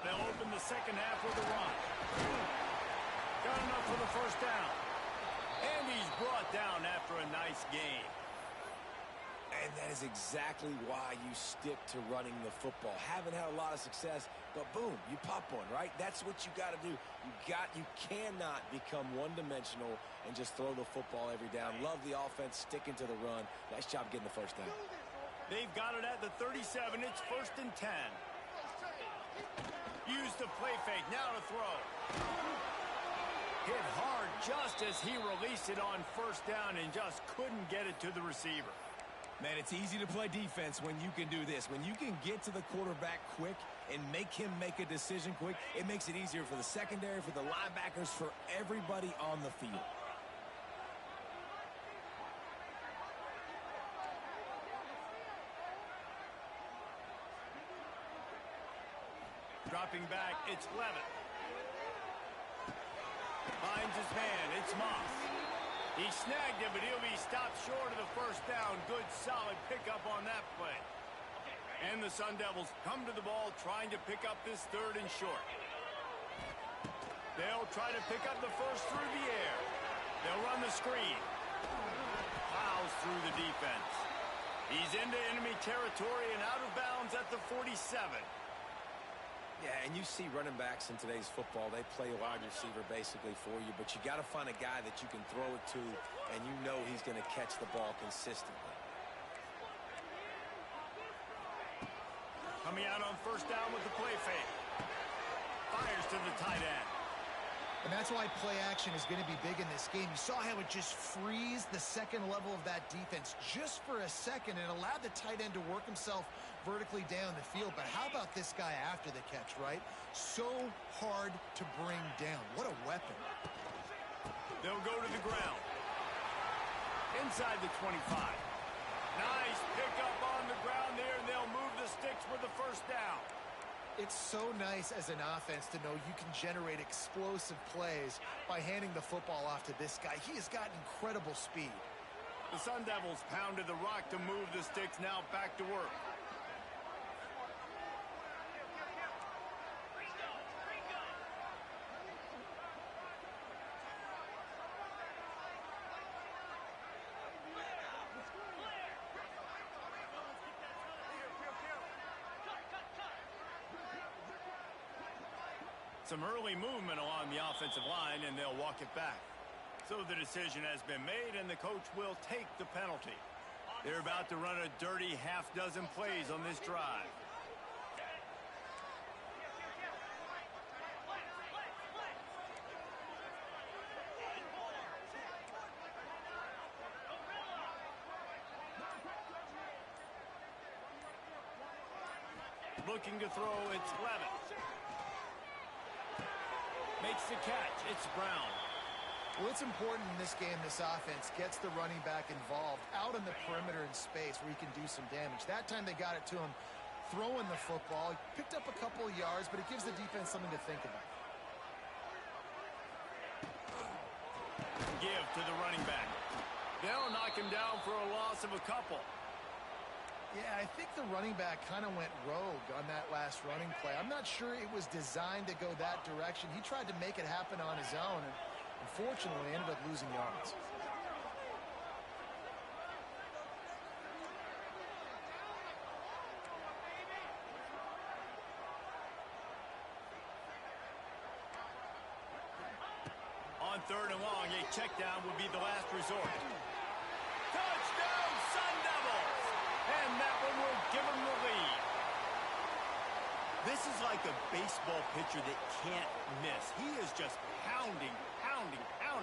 Speaker 1: They'll open the second half with a run. Got enough for the first down. And he's brought down after a nice game.
Speaker 3: And that is exactly why you stick to running the football. Haven't had a lot of success, but boom, you pop one, right? That's what you got to do. You cannot become one-dimensional and just throw the football every down. Love the offense, sticking to the run. Nice job getting the first down.
Speaker 1: They've got it at the 37. It's 1st and 10. Use the play fake. Now to throw. Hit hard just as he released it on first down and just couldn't get it to the receiver.
Speaker 3: Man, it's easy to play defense when you can do this. When you can get to the quarterback quick and make him make a decision quick, it makes it easier for the secondary, for the linebackers, for everybody on the field.
Speaker 1: Dropping back, it's Levitt. Finds his man, it's Moss. He snagged it, but he'll be stopped short of the first down. Good, solid pickup on that play. And the Sun Devils come to the ball, trying to pick up this 3rd and short. They'll try to pick up the first through the air. They'll run the screen. Plows through the defense. He's into enemy territory and out of bounds at the 47.
Speaker 3: Yeah, and you see running backs in today's football, they play a wide receiver basically for you, but you got to find a guy that you can throw it to, and you know he's going to catch the ball consistently.
Speaker 1: Coming out on first down with the play fake. Fires to the tight end.
Speaker 4: And that's why play action is going to be big in this game. You saw how it just freezed the second level of that defense just for a second and allowed the tight end to work himself vertically down the field. But how about this guy after the catch, right? So hard to bring down. What a weapon.
Speaker 1: They'll go to the ground. Inside the 25. Nice pickup on the ground there, and they'll move the sticks with the first down.
Speaker 4: It's so nice as an offense to know you can generate explosive plays by handing the football off to this guy. He has got incredible speed.
Speaker 1: The Sun Devils pounded the rock to move the sticks, now back to work. Some early movement along the offensive line, and they'll walk it back. So the decision has been made, and the coach will take the penalty. They're about to run a dirty half-dozen plays on this drive. Looking to throw, it's Levitt. Makes the catch. It's Brown.
Speaker 4: Well, it's important in this game, this offense gets the running back involved out in the perimeter in space where he can do some damage. That time they got it to him throwing the football. He picked up a couple of yards, but it gives the defense something to think about.
Speaker 1: Give to the running back. They'll knock him down for a loss of a couple.
Speaker 4: Yeah, I think the running back kind of went rogue on that last running play. I'm not sure it was designed to go that direction. He tried to make it happen on his own, and unfortunately ended up losing yards.
Speaker 1: On 3rd and long, a check down would be the last resort. Touchdown, Sun Devils! And that one will give them the lead. This is like a baseball pitcher that can't miss. He is just pounding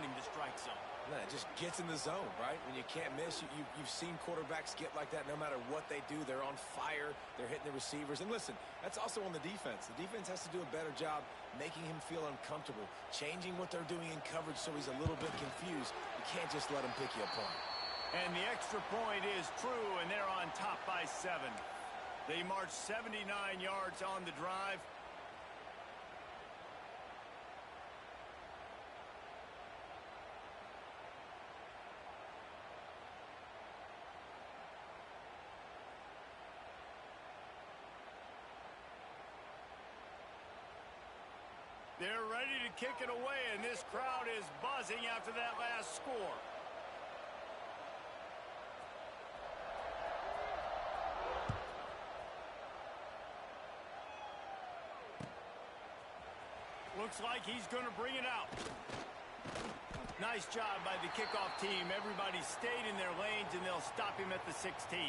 Speaker 1: the strike zone.
Speaker 3: Man, it just gets in the zone, right? When you can't miss, you've seen quarterbacks get like that no matter what they do. They're on fire. They're hitting the receivers. And listen, that's also on the defense. The defense has to do a better job making him feel uncomfortable, changing what they're doing in coverage so he's a little bit confused. You can't just let him pick you apart.
Speaker 1: And the extra point is true, and they're on top by 7. They march 79 yards on the drive. They're ready to kick it away, and this crowd is buzzing after that last score. Looks like he's going to bring it out. Nice job by the kickoff team. Everybody stayed in their lanes, and they'll stop him at the 16.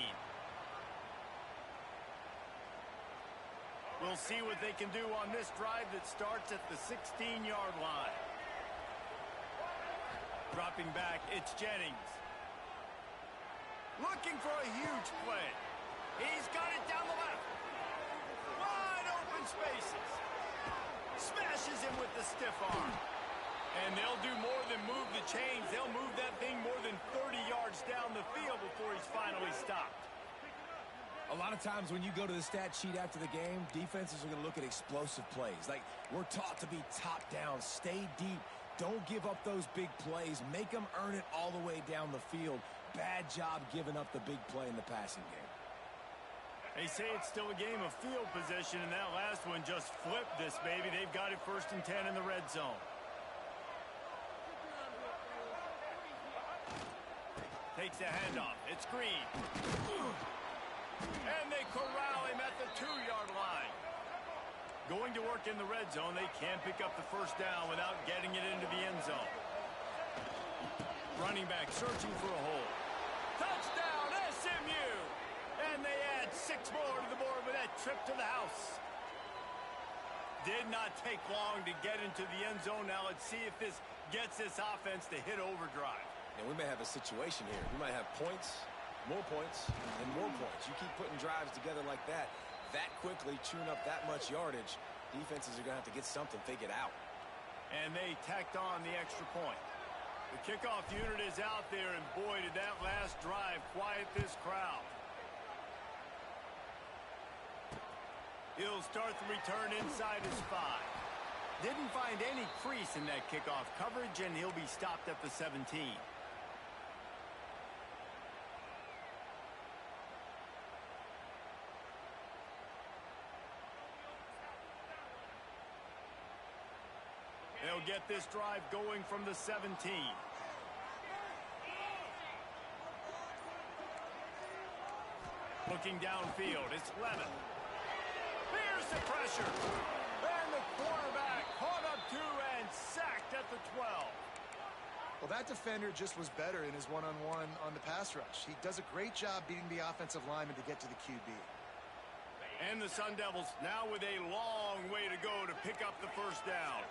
Speaker 1: We'll see what they can do on this drive that starts at the 16-yard line. Dropping back, it's Jennings. Looking for a huge play. He's got it down the left. Wide open spaces. Smashes him with the stiff arm. And they'll do more than move the chains. They'll move that thing more than 30 yards down the field before he's finally stopped.
Speaker 3: A lot of times when you go to the stat sheet after the game, defenses are going to look at explosive plays. Like, we're taught to be top down, stay deep, don't give up those big plays, make them earn it all the way down the field. Bad job giving up the big play in the passing game.
Speaker 1: They say it's still a game of field position, and that last one just flipped this baby. They've got it 1st and 10 in the red zone. Takes a handoff. It's Green. And they corral him at the 2-yard line. Going to work in the red zone. They can't pick up the first down without getting it into the end zone. Running back searching for a hole. Touchdown, SMU! And they add 6 more to the board with that trip to the house. Did not take long to get into the end zone. Now let's see if this gets this offense to hit overdrive.
Speaker 3: And we may have a situation here. We might have points, more points, and more points. You keep putting drives together like that quickly, chewing up that much yardage, defenses are going to have to get something figured out.
Speaker 1: And they tacked on the extra point. The kickoff unit is out there, and boy, did that last drive quiet this crowd. He'll start the return inside his 5. Didn't find any crease in that kickoff coverage, and he'll be stopped at the 17. They'll get this drive going from the 17. Looking downfield, it's Levin. Here's the pressure. And the quarterback caught up 2 and sacked at the 12.
Speaker 4: Well, that defender just was better in his one-on-one on the pass rush. He does a great job beating the offensive lineman to get to the QB.
Speaker 1: And the Sun Devils now with a long way to go to pick up the first down.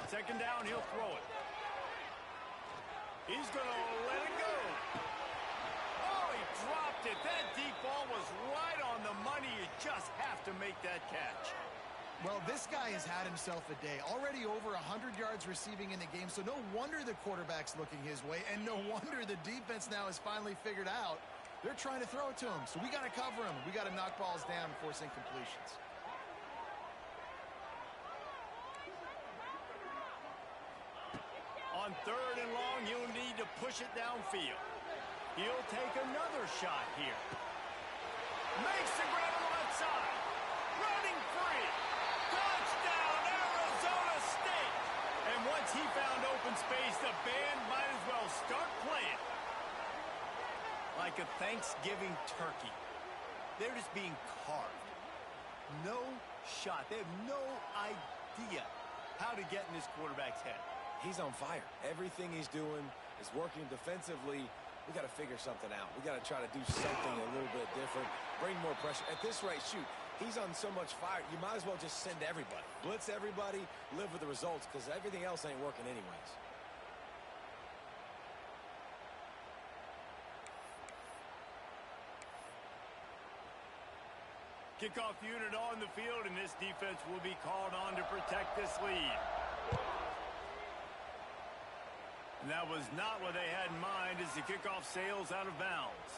Speaker 1: Second down, he'll throw it. He's going to let it go. Oh, he dropped it. That deep ball was right on the money. You just have to make that catch.
Speaker 4: Well, this guy has had himself a day. Already over 100 yards receiving in the game, so no wonder the quarterback's looking his way, and no wonder the defense now has finally figured out they're trying to throw it to him. So we got to cover him. We got to knock balls down and force incompletions.
Speaker 1: On 3rd and long, he'll need to push it downfield. He'll take another shot here. Makes the grab on the left side. Running free. Touchdown, Arizona State. And once he found open space, the band might as well start playing. Like a Thanksgiving turkey. They're just being carved. No shot. They have no idea how to get in this quarterback's head.
Speaker 3: He's on fire. Everything he's doing is working defensively. We got to figure something out. We got to try to do something a little bit different, bring more pressure. At this rate, shoot, he's on so much fire, you might as well just send everybody. Blitz everybody, live with the results, because everything else ain't working anyways.
Speaker 1: Kickoff unit on the field, and this defense will be called on to protect this lead. And that was not what they had in mind as the kickoff sails out of bounds.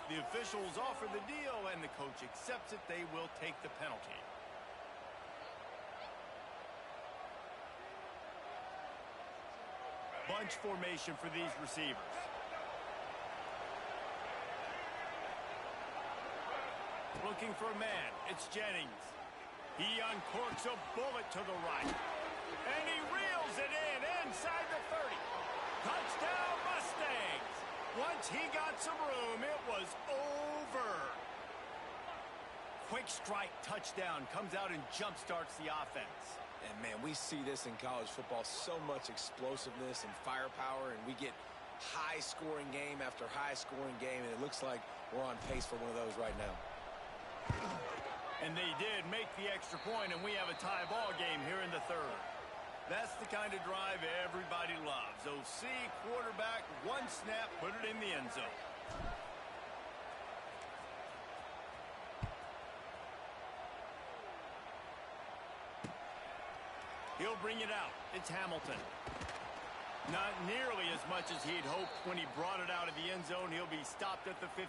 Speaker 1: The officials offer the deal, and the coach accepts it. They will take the penalty. Bunch formation for these receivers. Looking for a man. It's Jennings. He uncorks a bullet to the right. And he reels it in inside the 30. Touchdown, Mustangs. Once he got some room, it was over. Quick strike touchdown comes out and jump-starts the offense.
Speaker 3: And, man, we see this in college football, so much explosiveness and firepower, and we get high-scoring game after high-scoring game, and it looks like we're on pace for one of those right now.
Speaker 1: And they did make the extra point, and we have a tie ball game here in the third. That's the kind of drive everybody loves. OC, quarterback, one snap, put it in the end zone. He'll bring it out. It's Hamilton. Not nearly as much as he'd hoped when he brought it out of the end zone. He'll be stopped at the 15.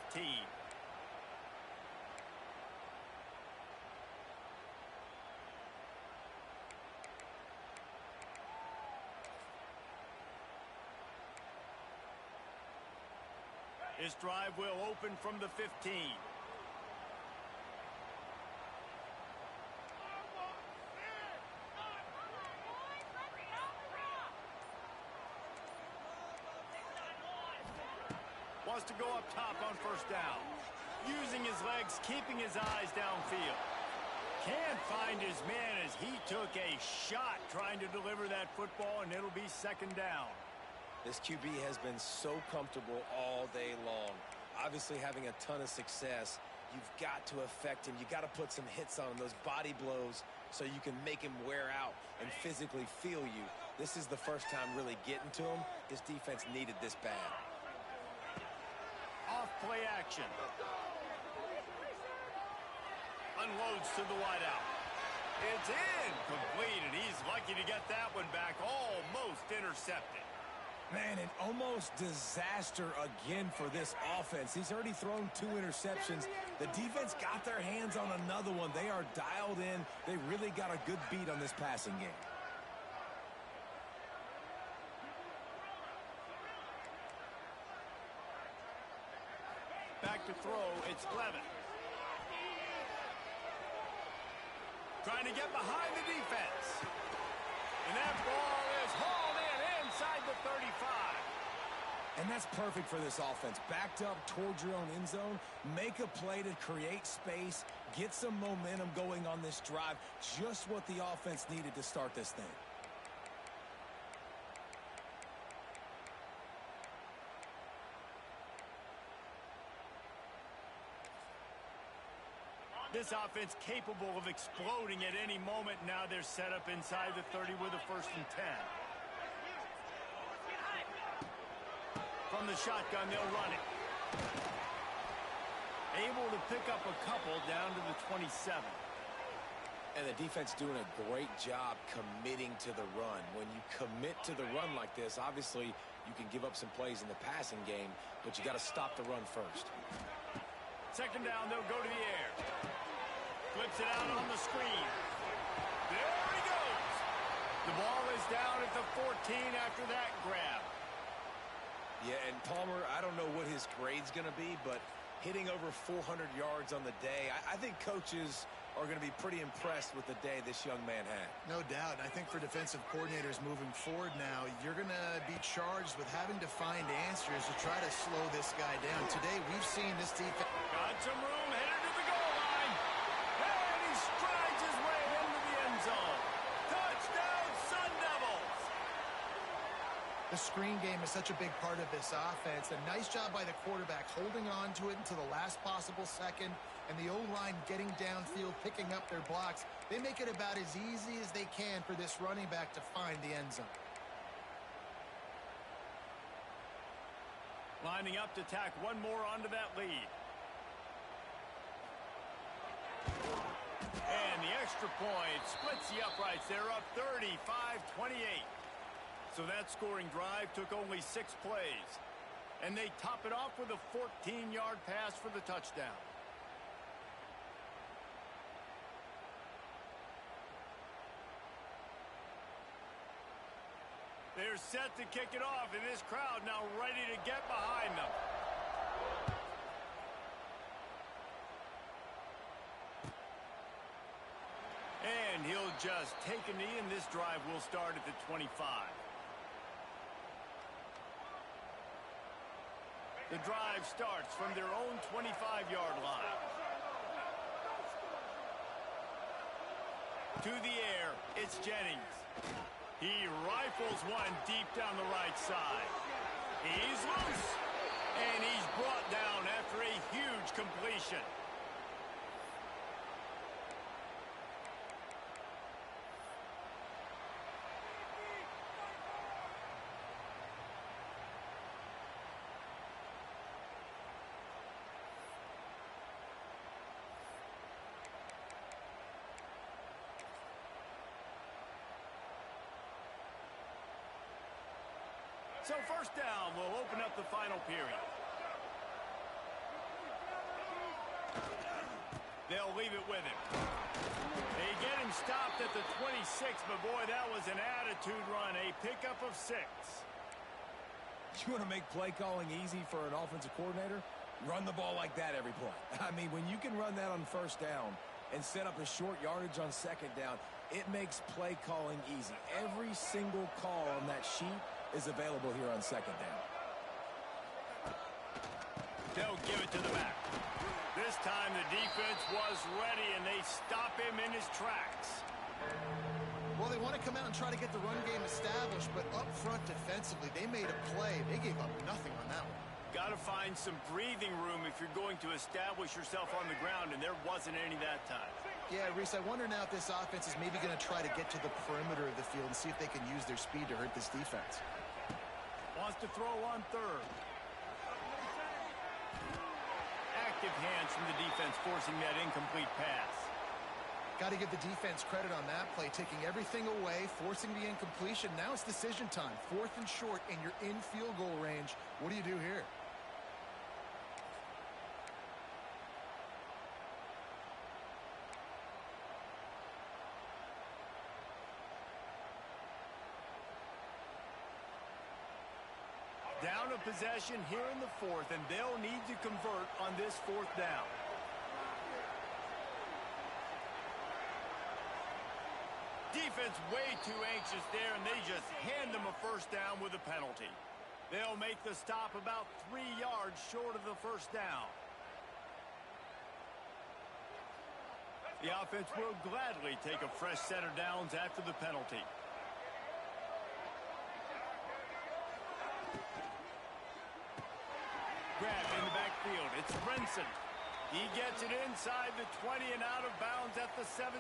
Speaker 1: This drive will open from the 15. Wants to go up top on first down. Using his legs, keeping his eyes downfield. Can't find his man as he took a shot trying to deliver that football, and it'll be second down.
Speaker 3: This QB has been so comfortable all day long. Obviously having a ton of success. You've got to affect him. You've got to put some hits on him, those body blows, so you can make him wear out and physically feel you. This is the first time really getting to him. This defense needed this bad.
Speaker 1: Off play action. Unloads to the wideout. It's incomplete, and he's lucky to get that one back. Almost intercepted.
Speaker 3: Man, an almost disaster again for this offense. He's already thrown 2 interceptions. The defense got their hands on another one. They are dialed in. They really got a good beat on this passing game.
Speaker 1: Back to throw, it's Levin. Trying to get behind the defense. And that ball is hauled in inside the 35.
Speaker 3: And that's perfect for this offense. Backed up towards your own end zone, make a play to create space, get some momentum going on this drive. Just what the offense needed to start this thing.
Speaker 1: This offense capable of exploding at any moment. Now they're set up inside the 30 with a 1st and 10. From the shotgun, they'll run it. Able to pick up a couple down to the 27.
Speaker 3: And the defense doing a great job committing to the run. When you commit to the run like this, obviously you can give up some plays in the passing game, but you got to stop the run first.
Speaker 1: Second down, they'll go to the air. Flips it out on the screen. There he goes. The ball is down at the 14 after that grab.
Speaker 3: Yeah, and Palmer, I don't know what his grade's going to be, but hitting over 400 yards on the day, I think coaches are going to be pretty impressed with the day this young man had.
Speaker 4: No doubt. I think for defensive coordinators moving forward now, you're going to be charged with having to find answers to try to slow this guy down. Today, we've seen this defense.
Speaker 1: Got some room, headed to the goal line. And he strides his way into the end zone. Touchdown, Sun Devils.
Speaker 4: The screen game is such a big part of this offense. A nice job by the quarterback holding on to it until the last possible second, and the O-line getting downfield, picking up their blocks. They make it about as easy as they can for this running back to find the end zone.
Speaker 1: Lining up to tack one more onto that lead. And the extra point splits the uprights. They're up 35-28. So that scoring drive took only 6 plays. And they top it off with a 14-yard pass for the touchdown. They're set to kick it off, and this crowd now ready to get behind them. And he'll just take a knee, and this drive will start at the 25. The drive starts from their own 25-yard line. To the air, it's Jennings. He rifles one deep down the right side. He's loose, and he's brought down after a huge completion. So first down will open up the final period. They'll leave it with him. They get him stopped at the 26, but boy, that was an attitude run, a pickup of 6.
Speaker 3: You want to make play calling easy for an offensive coordinator? Run the ball like that every play. I mean, when you can run that on first down and set up a short yardage on second down, it makes play calling easy. Every single call on that sheet is available here on second down.
Speaker 1: They'll give it to the back. This time the defense was ready, and they stop him in his tracks.
Speaker 4: Well, they want to come out and try to get the run game established, but up front defensively, they made a play. They gave up nothing on that one.
Speaker 1: Got to find some breathing room if you're going to establish yourself on the ground, and there wasn't any that time.
Speaker 4: Yeah, Reese, I wonder now if this offense is maybe going to try to get to the perimeter of the field and see if they can use their speed to hurt this defense.
Speaker 1: Wants to throw on third. Active hands from the defense forcing that incomplete pass.
Speaker 4: Got to give the defense credit on that play, taking everything away, forcing the incompletion. Now it's decision time. 4th and short, and you're in field goal range. What do you do here?
Speaker 1: Down a possession here in the 4th, and they'll need to convert on this 4th down. Defense way too anxious there, and they just hand them a first down with a penalty. They'll make the stop about 3 yards short of the first down. The offense will gladly take a fresh set of downs after the penalty. Grab in the backfield. It's Brinson. He gets it inside the 20 and out of bounds at the 17.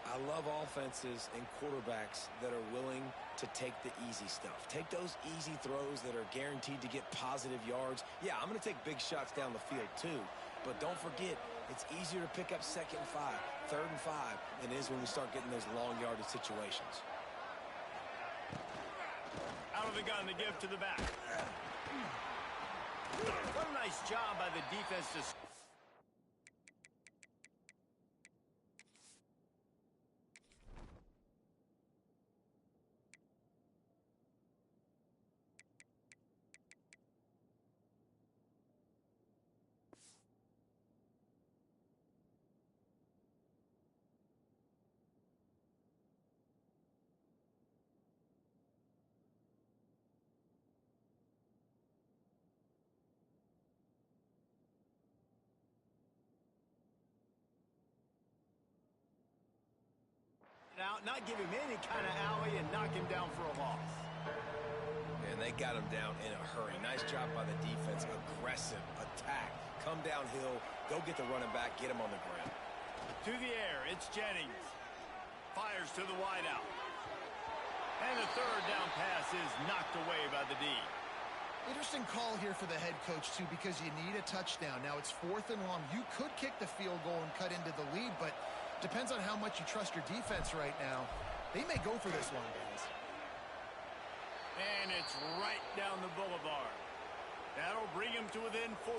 Speaker 3: I love offenses and quarterbacks that are willing to take the easy stuff. Take those easy throws that are guaranteed to get positive yards. Yeah, I'm going to take big shots down the field too, but don't forget, it's easier to pick up 2nd and 5, 3rd and 5 than it is when we start getting those long yardage situations.
Speaker 1: Out of the gun to give to the back. What a nice job by the defense to... out, not give him any kind of alley, and knock him down for a loss.
Speaker 3: And they got him down in a hurry. Nice job by the defense. Aggressive attack. Come downhill, go get the running back, get him on the ground.
Speaker 1: To the air, it's Jennings. Fires to the wideout. And the 3rd down pass is knocked away by the D.
Speaker 4: Interesting call here for the head coach, too, because you need a touchdown. Now it's 4th and long. You could kick the field goal and cut into the lead, but depends on how much you trust your defense right now. They may go for this one, guys.
Speaker 1: And it's right down the boulevard. That'll bring him to within 4.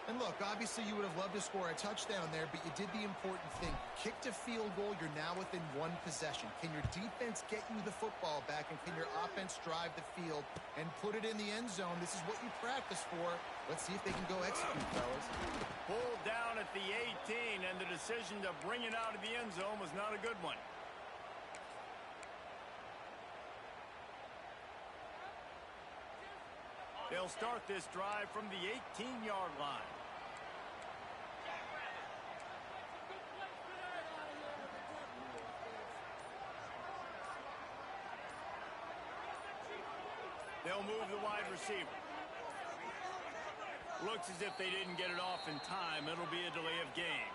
Speaker 4: And look, obviously you would have loved to score a touchdown there, but you did the important thing. Kicked a field goal, you're now within 1 possession. Can your defense get you the football back, and can your offense drive the field and put it in the end zone? This is what you practice for. Let's see if they can go execute, fellas.
Speaker 1: Pulled down at the 18, and the decision to bring it out of the end zone was not a good one. They'll start this drive from the 18-yard line. They'll move the wide receiver. Looks as if they didn't get it off in time. It'll be a delay of game.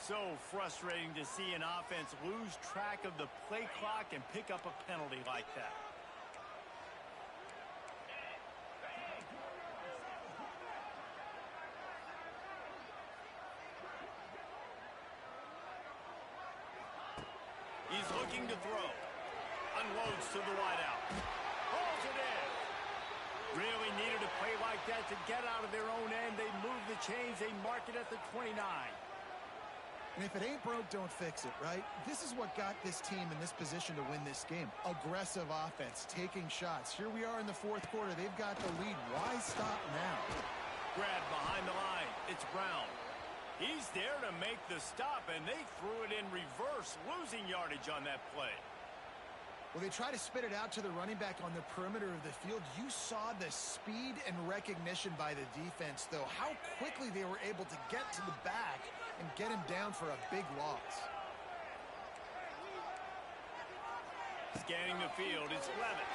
Speaker 1: So frustrating to see an offense lose track of the play clock and pick up a penalty like that. He's looking to throw. Unloads to the wideout. Pulls it in. Really needed a play like that to get out of their own end. They move the chains. They mark it at the 29.
Speaker 4: And if it ain't broke, don't fix it, right? This is what got this team in this position to win this game. Aggressive offense, taking shots. Here we are in the 4th quarter. They've got the lead. Why stop now?
Speaker 1: Grab behind the line. It's Brown. He's there to make the stop, and they threw it in reverse, losing yardage on that play.
Speaker 4: Well, they try to spit it out to the running back on the perimeter of the field. You saw the speed and recognition by the defense, though. How quickly they were able to get to the back and get him down for a big loss.
Speaker 1: Scanning the field, it's Levitt.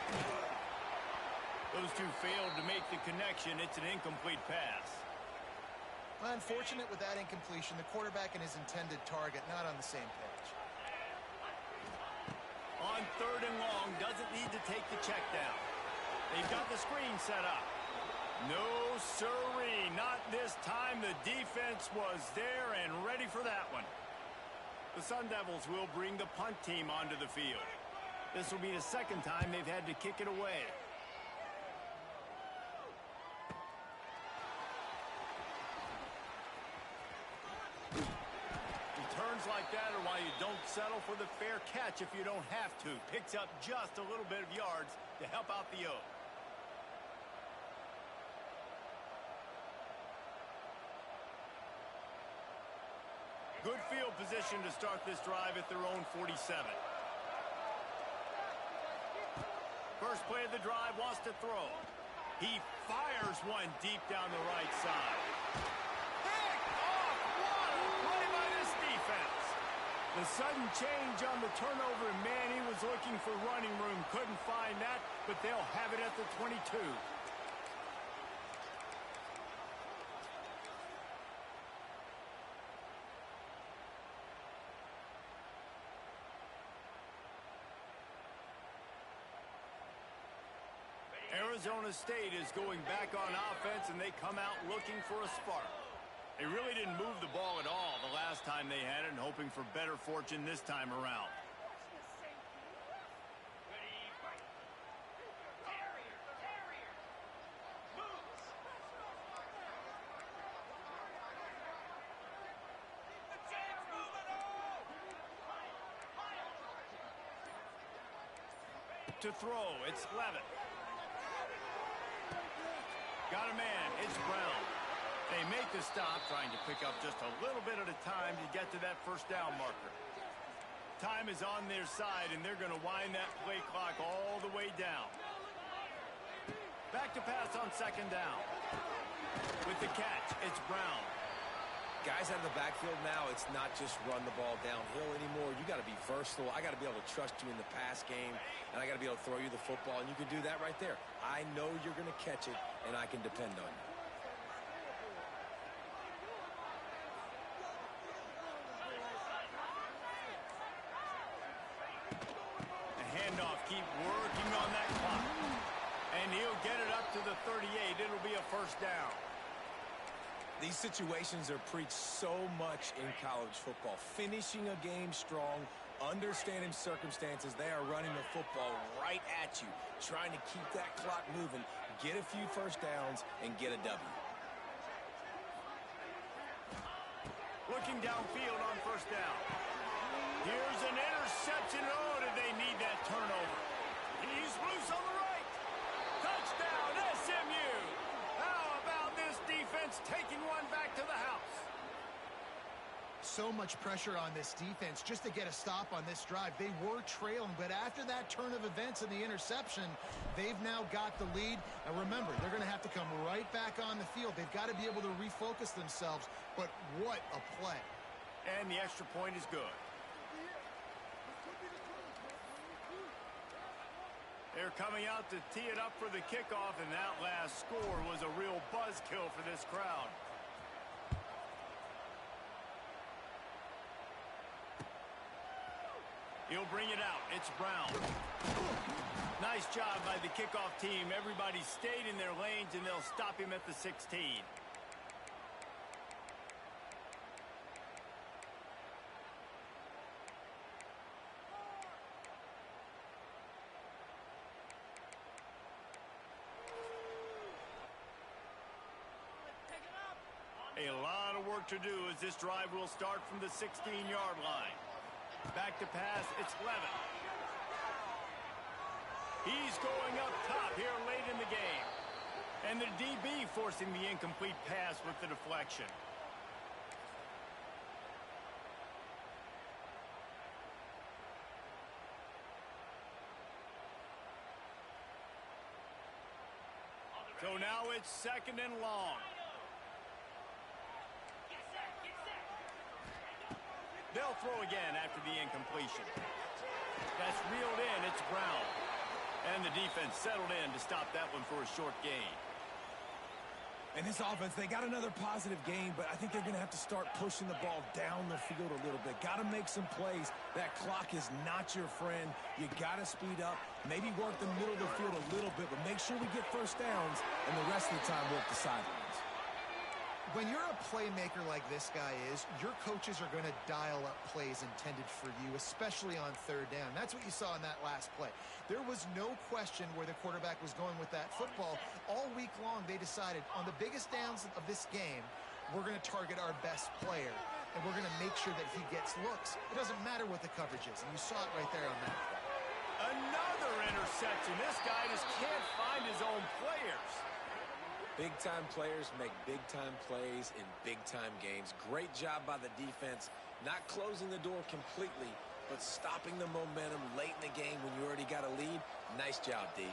Speaker 1: Those two failed to make the connection. It's an incomplete pass.
Speaker 4: Unfortunate with that incompletion. The quarterback and his intended target not on the same page.
Speaker 1: On 3rd and long, doesn't need to take the check down. They've got the screen set up. No siree, not this time. The defense was there and ready for that one. The Sun Devils will bring the punt team onto the field. This will be the 2nd time they've had to kick it away. Like that are why you don't settle for the fair catch if you don't have to. Picks up just a little bit of yards to help out the O. Good field position to start this drive at their own 47. First play of the drive, wants to throw. He fires one deep down the right side. The sudden change on the turnover, and man, he was looking for running room. Couldn't find that, but they'll have it at the 22. Arizona State is going back on offense, and they come out looking for a spark. They really didn't move the ball at all the last time they had it, and hoping for better fortune this time around. To throw, it's Levitt. Got a man, it's Brown. They make the stop, trying to pick up just a little bit at a time to get to that 1st down marker. Time is on their side, and they're going to wind that play clock all the way down. Back to pass on 2nd down. With the catch, it's Brown.
Speaker 3: Guys out of the backfield now, it's not just run the ball downhill anymore. You got to be versatile. I got to be able to trust you in the pass game, and I got to be able to throw you the football, and you can do that right there. I know you're going to catch it, and I can depend on you.
Speaker 1: Keep working on that clock. And he'll get it up to the 38. It'll be a 1st down.
Speaker 3: These situations are preached so much in college football. Finishing a game strong, understanding circumstances. They are running the football right at you, trying to keep that clock moving, get a few first downs, and get a W.
Speaker 1: Looking downfield on first down. Here's an interception. Oh, did they need that turnover? He's loose on the right. Touchdown, SMU. How about this defense taking one back to the house?
Speaker 4: So much pressure on this defense just to get a stop on this drive. They were trailing, but after that turn of events and the interception, they've now got the lead. And remember, they're going to have to come right back on the field. They've got to be able to refocus themselves, but what a play.
Speaker 1: And the extra point is good. They're coming out to tee it up for the kickoff, and that last score was a real buzzkill for this crowd. He'll bring it out. It's Brown. Nice job by the kickoff team. Everybody stayed in their lanes, and they'll stop him at the 16. A lot of work to do as this drive will start from the 16-yard line. Back to pass, it's Levin. He's going up top here late in the game. And the DB forcing the incomplete pass with the deflection. So now it's second and long. They'll throw again after the incompletion. That's reeled in. It's Brown. And the defense settled in to stop that one for a short gain.
Speaker 3: And this offense, they got another positive game, but I think they're going to have to start pushing the ball down the field a little bit. Got to make some plays. That clock is not your friend. You got to speed up. Maybe work the middle of the field a little bit, but make sure we get first downs, and the rest of the time work the sidelines.
Speaker 4: When you're a playmaker like this guy is, your coaches are going to dial up plays intended for you, especially on third down. That's what you saw in that last play. There was no question where the quarterback was going with that football. All week long, they decided on the biggest downs of this game, we're going to target our best player, and we're going to make sure that he gets looks. It doesn't matter what the coverage is, and you saw it right there on that play.
Speaker 1: Another interception. This guy just can't find his own players.
Speaker 3: Big-time players make big-time plays in big-time games. Great job by the defense, not closing the door completely, but stopping the momentum late in the game when you already got a lead. Nice job, D.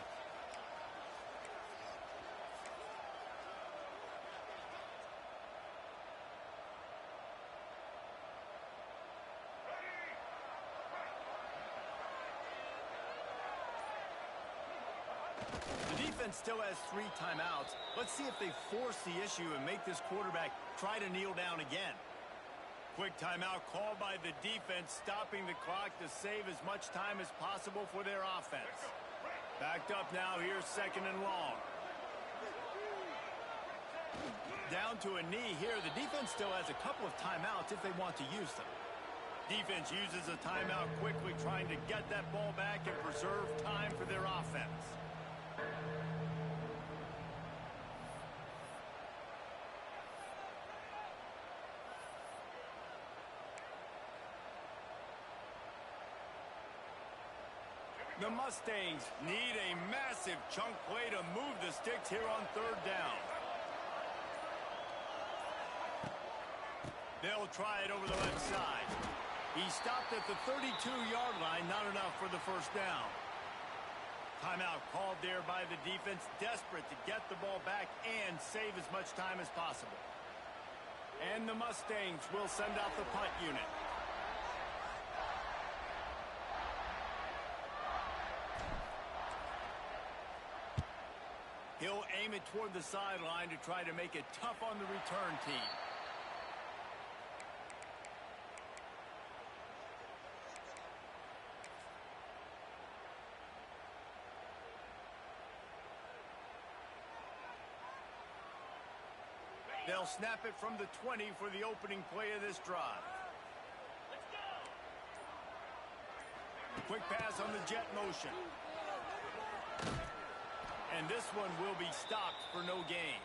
Speaker 1: The defense still has 3 timeouts. Let's see if they force the issue and make this quarterback try to kneel down again. Quick timeout called by the defense, stopping the clock to save as much time as possible for their offense. Backed up now, here's second and long. Down to a knee here. The defense still has a couple of timeouts if they want to use them. Defense uses a timeout quickly, trying to get that ball back and preserve time for their offense. The Mustangs need a massive chunk play to move the sticks here on third down. They'll try it over the left side. He stopped at the 32-yard line, not enough for the first down. Timeout called there by the defense, desperate to get the ball back and save as much time as possible. And the Mustangs will send out the punt unit. He'll aim it toward the sideline to try to make it tough on the return team. They'll snap it from the 20 for the opening play of this drive. Quick pass on the jet motion. And this one will be stopped for no gain.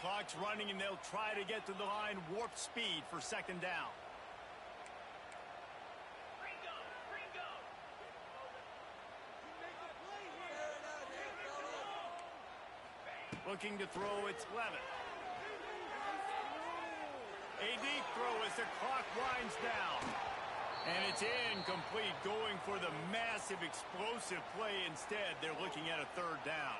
Speaker 1: Clock's running, and they'll try to get to the line warp speed for second down. Looking to throw, it's Levin. A deep throw as the clock winds down. And it's incomplete, going for the massive explosive play instead. They're looking at a third down.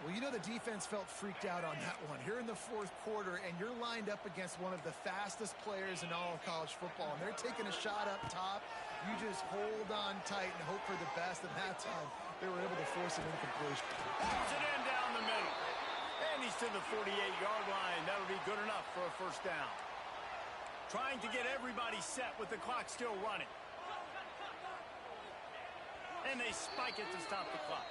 Speaker 4: Well, you know the defense felt freaked out on that one. Here in the fourth quarter, and you're lined up against one of the fastest players in all of college football, and they're taking a shot up top. You just hold on tight and hope for the best, and that time they were able to force an incompletion.
Speaker 1: Pulls it in down the middle. And he's to the 48-yard line. That'll be good enough for a first down. Trying to get everybody set with the clock still running. And they spike it to stop the clock.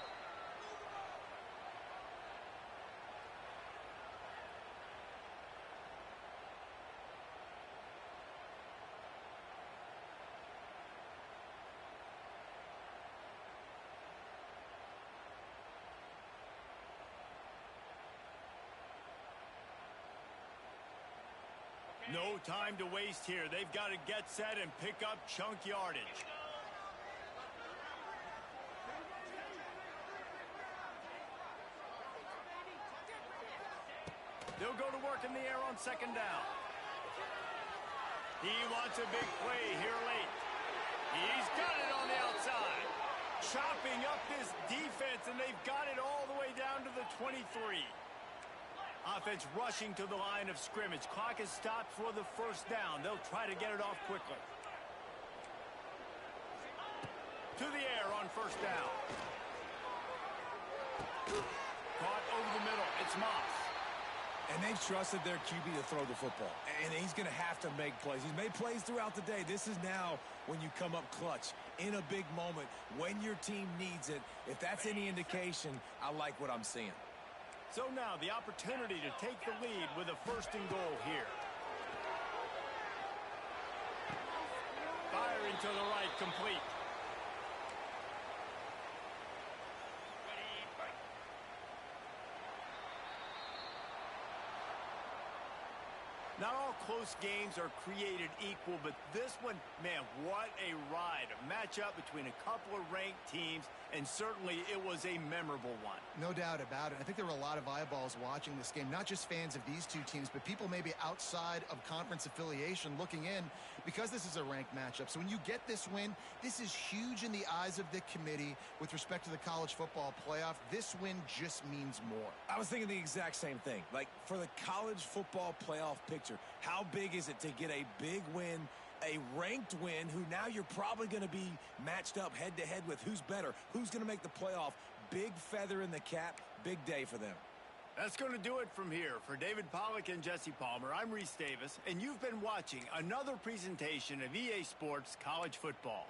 Speaker 1: No time to waste here. They've got to get set and pick up chunk yardage. They'll go to work in the air on second down. He wants a big play here late. He's got it on the outside. Chopping up this defense, and they've got it all the way down to the 23. Offense rushing to the line of scrimmage. Clock is stopped for the first down. They'll try to get it off quickly. To the air on first down. Caught over the middle. It's Moss.
Speaker 3: And they've trusted their QB to throw the football. And he's going to have to make plays. He's made plays throughout the day. This is now when you come up clutch in a big moment when your team needs it. If that's any indication, I like what I'm seeing.
Speaker 1: So now the opportunity to take the lead with a first and goal here. Firing to the right, complete. Not all close games are created equal, but this one, man, what a ride. A matchup between a couple of ranked teams, and certainly it was a memorable one.
Speaker 4: No doubt about it. I think there were a lot of eyeballs watching this game, not just fans of these two teams, but people maybe outside of conference affiliation looking in because this is a ranked matchup. So when you get this win, this is huge in the eyes of the committee with respect to the college football playoff. This win just means more.
Speaker 3: I was thinking the exact same thing. Like, for the college football playoff picture, how big is it to get a big win, a ranked win, who now you're probably going to be matched up head-to-head with who's better, who's going to make the playoff. Big feather in the cap, big day for them.
Speaker 1: That's going to do it from here. For David Pollack and Jesse Palmer, I'm Reese Davis, and you've been watching another presentation of EA Sports College Football.